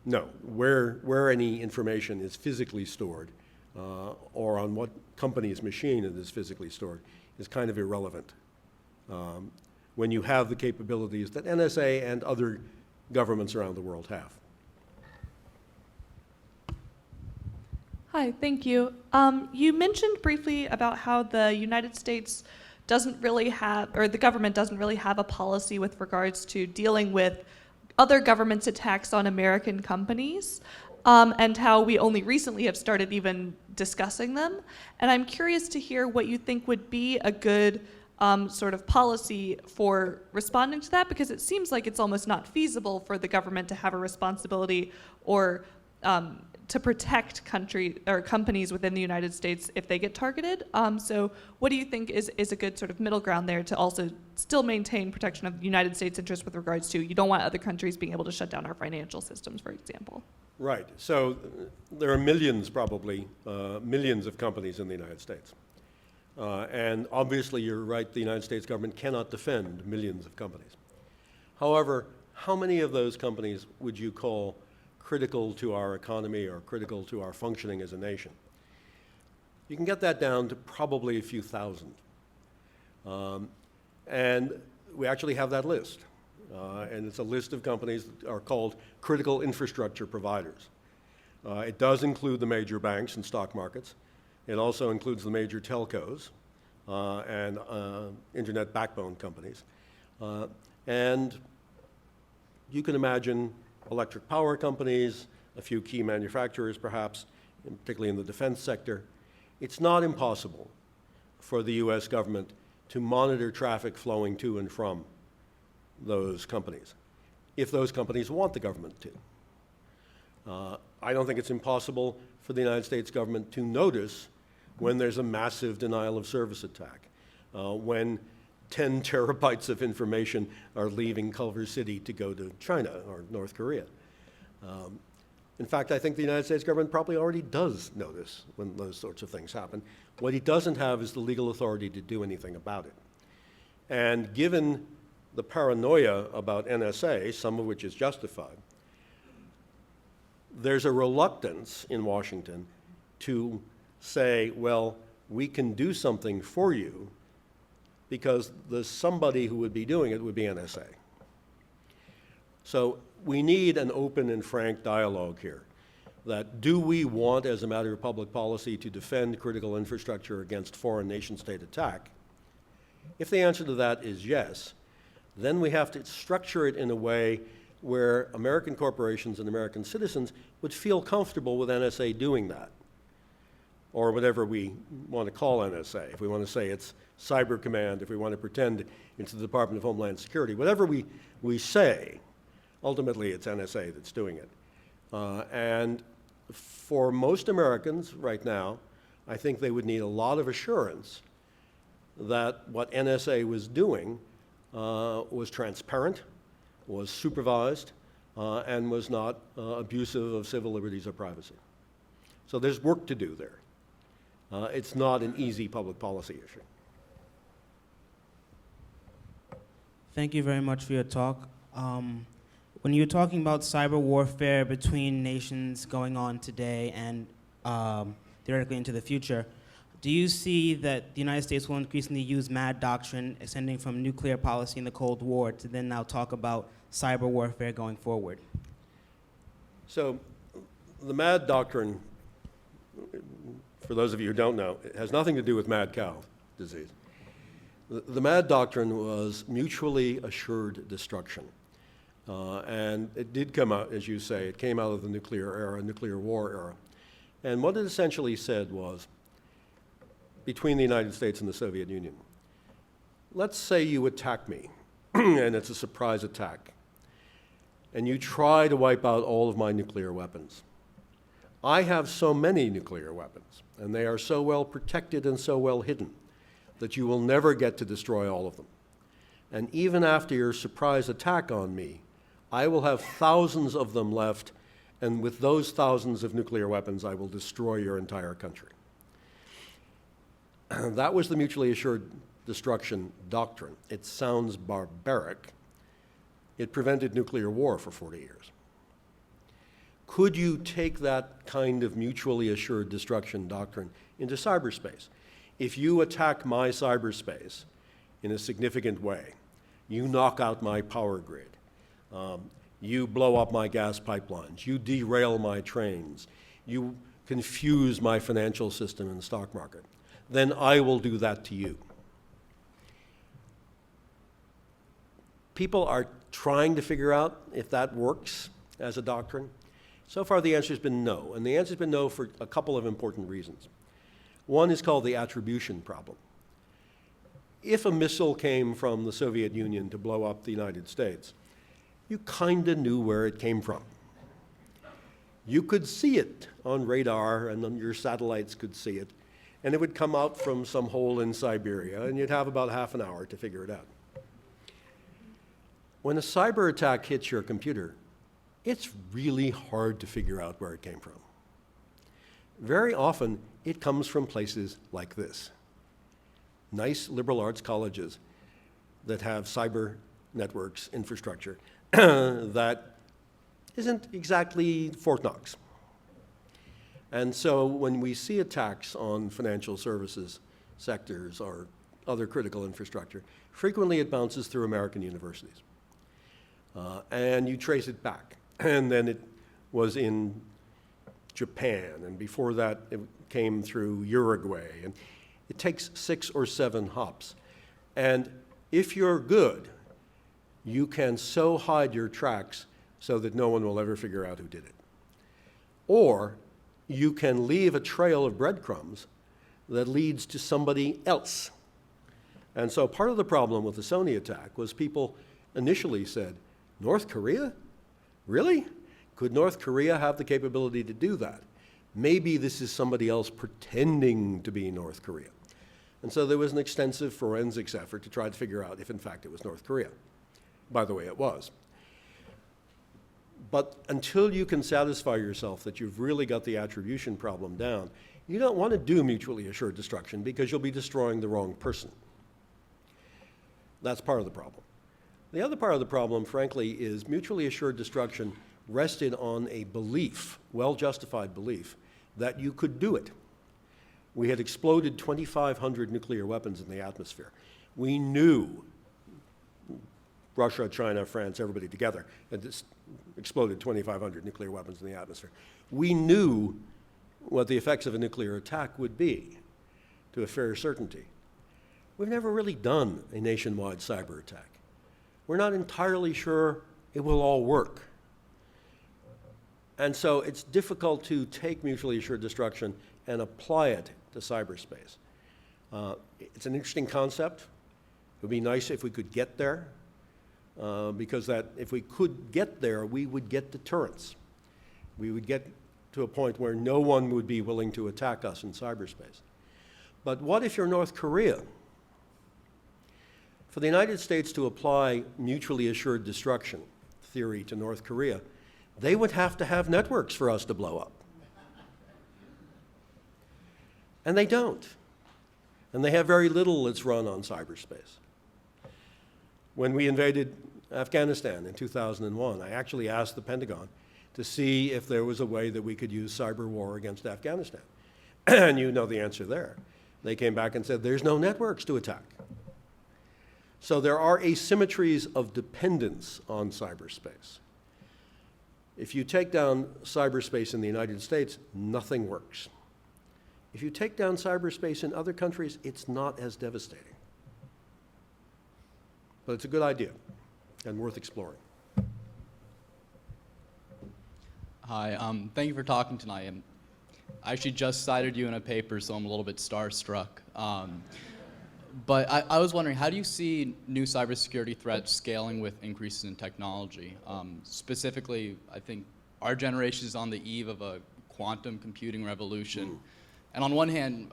No. Where any information is physically stored or on what company's machine it is physically stored is kind of irrelevant when you have the capabilities that NSA and other governments around the world have.
Hi, thank you. You mentioned briefly about how the United States doesn't really have, or the government doesn't really have a policy with regards to dealing with other governments' attacks on American companies, and how we only recently have started even discussing them. And I'm curious to hear what you think would be a good sort of policy for responding to that, because it seems like it's almost not feasible for the government to have a responsibility or to protect companies within the United States if they get targeted. So what do you think is a good sort of middle ground there to also still maintain protection of the United States' interests with regards to, you don't want other countries being able to shut down our financial systems, for example?
Right. So there are millions, probably, millions of companies in the United States. And obviously, you're right, the United States government cannot defend millions of companies. However, how many of those companies would you call critical to our economy or critical to our functioning as a nation? You can get that down to probably a few thousand. And we actually have that list. And it's a list of companies that are called critical infrastructure providers. It does include the major banks and stock markets. It also includes the major telcos and internet backbone companies. And you can imagine electric power companies, a few key manufacturers perhaps, and particularly in the defense sector, it's not impossible for the US government to monitor traffic flowing to and from those companies, if those companies want the government to. I don't think it's impossible for the United States government to notice when there's a massive denial of service attack, when 10 terabytes of information are leaving Culver City to go to China or North Korea. In fact, I think the United States government probably already does notice when those sorts of things happen. What he doesn't have is the legal authority to do anything about it. And given the paranoia about NSA, some of which is justified, there's a reluctance in Washington to say, well, we can do something for you because the somebody who would be doing it would be NSA. So we need an open and frank dialogue here. That do we want, as a matter of public policy, to defend critical infrastructure against foreign nation-state attack? If the answer to that is yes, then we have to structure it in a way where American corporations and American citizens would feel comfortable with NSA doing that, or whatever we want to call NSA. If we want to say it's Cyber Command, if we want to pretend it's the Department of Homeland Security, whatever we say, ultimately it's NSA that's doing it. And for most Americans right now, I think they would need a lot of assurance that what NSA was doing was transparent, was supervised, and was not abusive of civil liberties or privacy. So there's work to do there. It's not an easy public policy issue.
Thank you very much for your talk. When you're talking about cyber warfare between nations going on today and theoretically into the future, do you see that the United States will increasingly use MAD doctrine extending from nuclear policy in the Cold War to then now talk about cyber warfare going forward?
So the MAD doctrine, for those of you who don't know, it has nothing to do with mad cow disease. The MAD doctrine was mutually assured destruction. And it did come out, as you say, it came out of the nuclear era, nuclear war era. And what it essentially said was, between the United States and the Soviet Union, let's say you attack me, and it's a surprise attack, and you try to wipe out all of my nuclear weapons. I have so many nuclear weapons, and they are so well protected and so well hidden that you will never get to destroy all of them. And even after your surprise attack on me, I will have thousands of them left, and with those thousands of nuclear weapons, I will destroy your entire country. That was the mutually assured destruction doctrine. It sounds barbaric. It prevented nuclear war for 40 years. Could you take that kind of mutually assured destruction doctrine into cyberspace? If you attack my cyberspace in a significant way, you knock out my power grid, you blow up my gas pipelines, you derail my trains, you confuse my financial system and stock market, then I will do that to you. People are trying to figure out if that works as a doctrine. So far, the answer has been no, and the answer has been no for a couple of important reasons. One is called the attribution problem. If a missile came from the Soviet Union to blow up the United States, you kind of knew where it came from. You could see it on radar, and your satellites could see it, and it would come out from some hole in Siberia, and you'd have about half an hour to figure it out. When a cyber attack hits your computer, it's really hard to figure out where it came from. Very often, it comes from places like this. Nice liberal arts colleges that have cyber networks infrastructure that isn't exactly Fort Knox. And so when we see attacks on financial services sectors or other critical infrastructure, frequently it bounces through American universities. And you trace it back. And then it was in Japan, and before that it came through Uruguay. And it takes 6 or 7 hops. And if you're good, you can so hide your tracks so that no one will ever figure out who did it. Or you can leave a trail of breadcrumbs that leads to somebody else. And so part of the problem with the Sony attack was people initially said, North Korea? Really? Could North Korea have the capability to do that? Maybe this is somebody else pretending to be North Korea. And so there was an extensive forensics effort to try to figure out if in fact it was North Korea. By the way, it was. But until you can satisfy yourself that you've really got the attribution problem down, you don't want to do mutually assured destruction because you'll be destroying the wrong person. That's part of the problem. The other part of the problem, frankly, is mutually assured destruction rested on a belief, well-justified belief, that you could do it. We had exploded 2,500 nuclear weapons in the atmosphere. We knew Russia, China, France, everybody together had exploded 2,500 nuclear weapons in the atmosphere. We knew what the effects of a nuclear attack would be to a fair certainty. We've never really done a nationwide cyber attack. We're not entirely sure it will all work. And so it's difficult to take mutually assured destruction and apply it to cyberspace. It's an interesting concept. It would be nice if we could get there, because that if we could get there, we would get deterrence. We would get to a point where no one would be willing to attack us in cyberspace. But what if you're North Korea? For the United States to apply mutually assured destruction theory to North Korea, they would have to have networks for us to blow up. And they don't. And they have very little that's run on cyberspace. When we invaded Afghanistan in 2001, I actually asked the Pentagon to see if there was a way that we could use cyber war against Afghanistan. And you know the answer there. They came back and said, there's no networks to attack. So there are asymmetries of dependence on cyberspace. If you take down cyberspace in the United States, nothing works. If you take down cyberspace in other countries, it's not as devastating. But it's a good idea and worth exploring.
Hi, thank you for talking tonight. I actually just cited you in a paper, so I'm a little bit starstruck. But I was wondering, how do you see new cybersecurity threats scaling with increases in technology? Specifically, I think our generation is on the eve of a quantum computing revolution. And on one hand,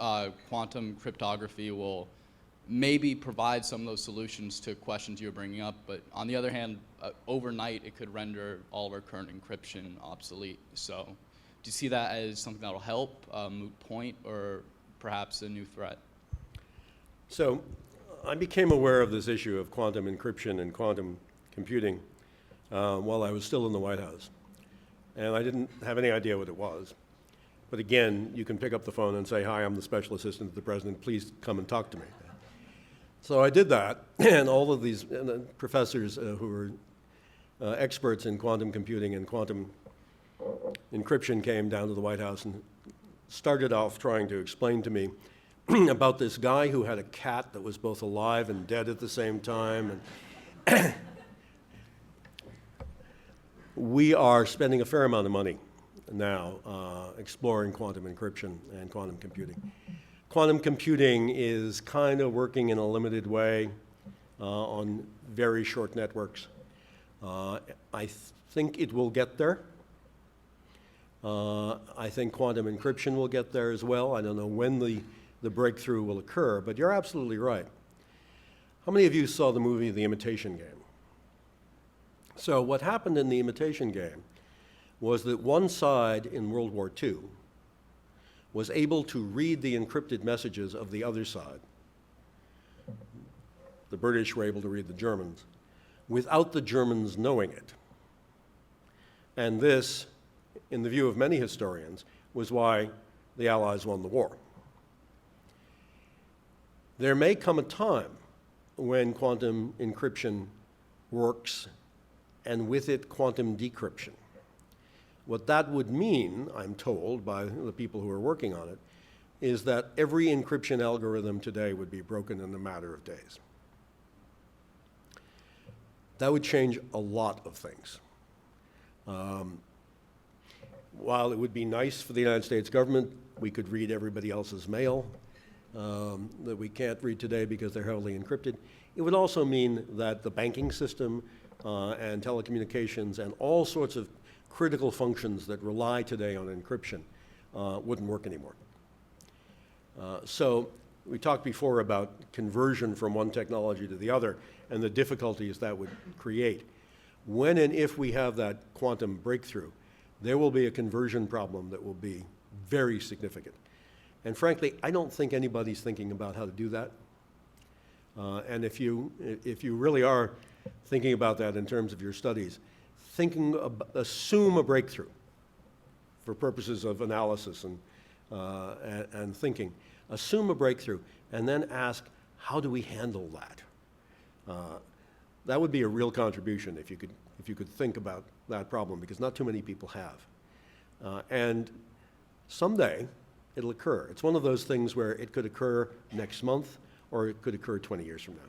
quantum cryptography will maybe provide some of those solutions to questions you were bringing up, but on the other hand, overnight it could render all of our current encryption obsolete. So do you see that as something that will help, a moot point, or perhaps a new threat?
So I became aware of this issue of quantum encryption and quantum computing while I was still in the White House. And I didn't have any idea what it was. But again, you can pick up the phone and say, hi, I'm the special assistant to the president, please come and talk to me. So I did that, and all of these professors who were experts in quantum computing and quantum encryption came down to the White House and started off trying to explain to me about this guy who had a cat that was both alive and dead at the same time. And we are spending a fair amount of money now exploring quantum encryption and quantum computing. Quantum computing is kind of working in a limited way on very short networks. I think it will get there. I think quantum encryption will get there as well. I don't know when the breakthrough will occur, but you're absolutely right. How many of you saw the movie The Imitation Game? So what happened in The Imitation Game was that one side in World War II was able to read the encrypted messages of the other side. The British were able to read the Germans without the Germans knowing it. And this, in the view of many historians, was why the Allies won the war. There may come a time when quantum encryption works, and with it, quantum decryption. What that would mean, I'm told by the people who are working on it, is that every encryption algorithm today would be broken in a matter of days. That would change a lot of things. while it would be nice for the United States government, we could read everybody else's mail that we can't read today because they're heavily encrypted. It would also mean that the banking system and telecommunications and all sorts of critical functions that rely today on encryption wouldn't work anymore. So we talked before about conversion from one technology to the other and the difficulties that would create. When and if we have that quantum breakthrough, there will be a conversion problem that will be very significant. And frankly, I don't think anybody's thinking about how to do that. And if you really are thinking about that in terms of your studies, assume a breakthrough for purposes of analysis and thinking. Assume a breakthrough, and then ask, how do we handle that? That would be a real contribution if you could think about that problem, because not too many people have. And someday, it'll occur. It's one of those things where it could occur next month, or it could occur 20 years from now.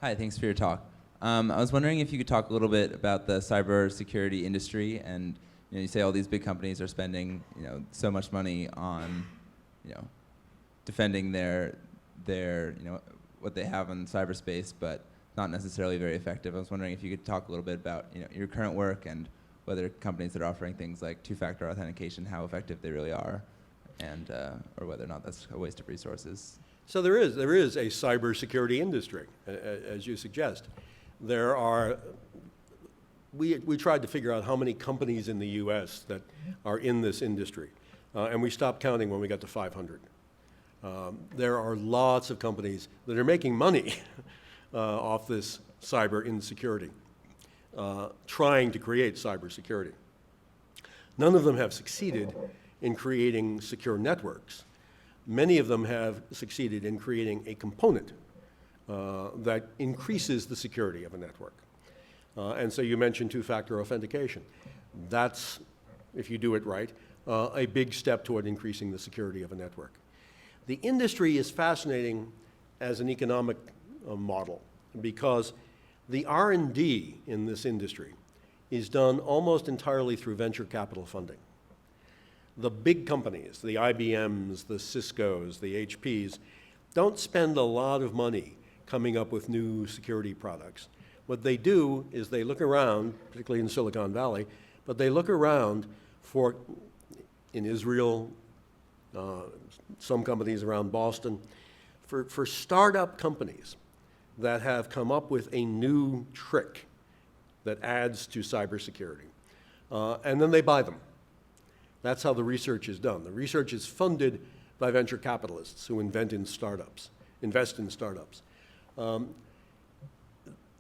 Hi, thanks for your talk. I was wondering if you could talk a little bit about the cybersecurity industry, and you say all these big companies are spending so much money on defending their what they have in cyberspace, but not necessarily very effective. I was wondering if you could talk a little bit about your current work and whether companies that are offering things like two-factor authentication, how effective they really are, and or whether or not that's a waste of resources.
So there is a cybersecurity industry, as you suggest. There are, we tried to figure out how many companies in the US that are in this industry, and we stopped counting when we got to 500. There are lots of companies that are making money off this cyber insecurity, trying to create cybersecurity. None of them have succeeded in creating secure networks. Many of them have succeeded in creating a component that increases the security of a network. And so you mentioned two-factor authentication. That's, if you do it right, a big step toward increasing the security of a network. The industry is fascinating as an economic model because the R&D in this industry is done almost entirely through venture capital funding. The big companies, the IBMs, the Ciscos, the HPs, don't spend a lot of money coming up with new security products. What they do is they look around, particularly in Silicon Valley, but they look around for, in Israel, some companies around Boston, for startup companies that have come up with a new trick that adds to cybersecurity. And then they buy them. That's how the research is done. The research is funded by venture capitalists who invest in startups.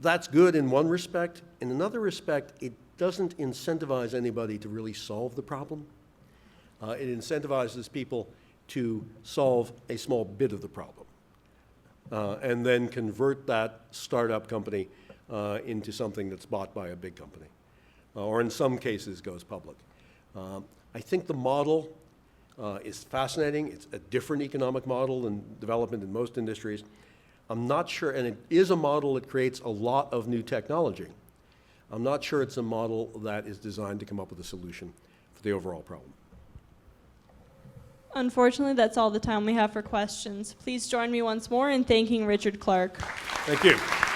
That's good in one respect. In another respect, it doesn't incentivize anybody to really solve the problem. It incentivizes people to solve a small bit of the problem and then convert that startup company into something that's bought by a big company, or in some cases goes public. I think the model is fascinating. It's a different economic model than development in most industries. I'm not sure, and it is a model that creates a lot of new technology. I'm not sure it's a model that is designed to come up with a solution for the overall problem.
Unfortunately, that's all the time we have for questions. Please join me once more in thanking Richard Clarke.
Thank you.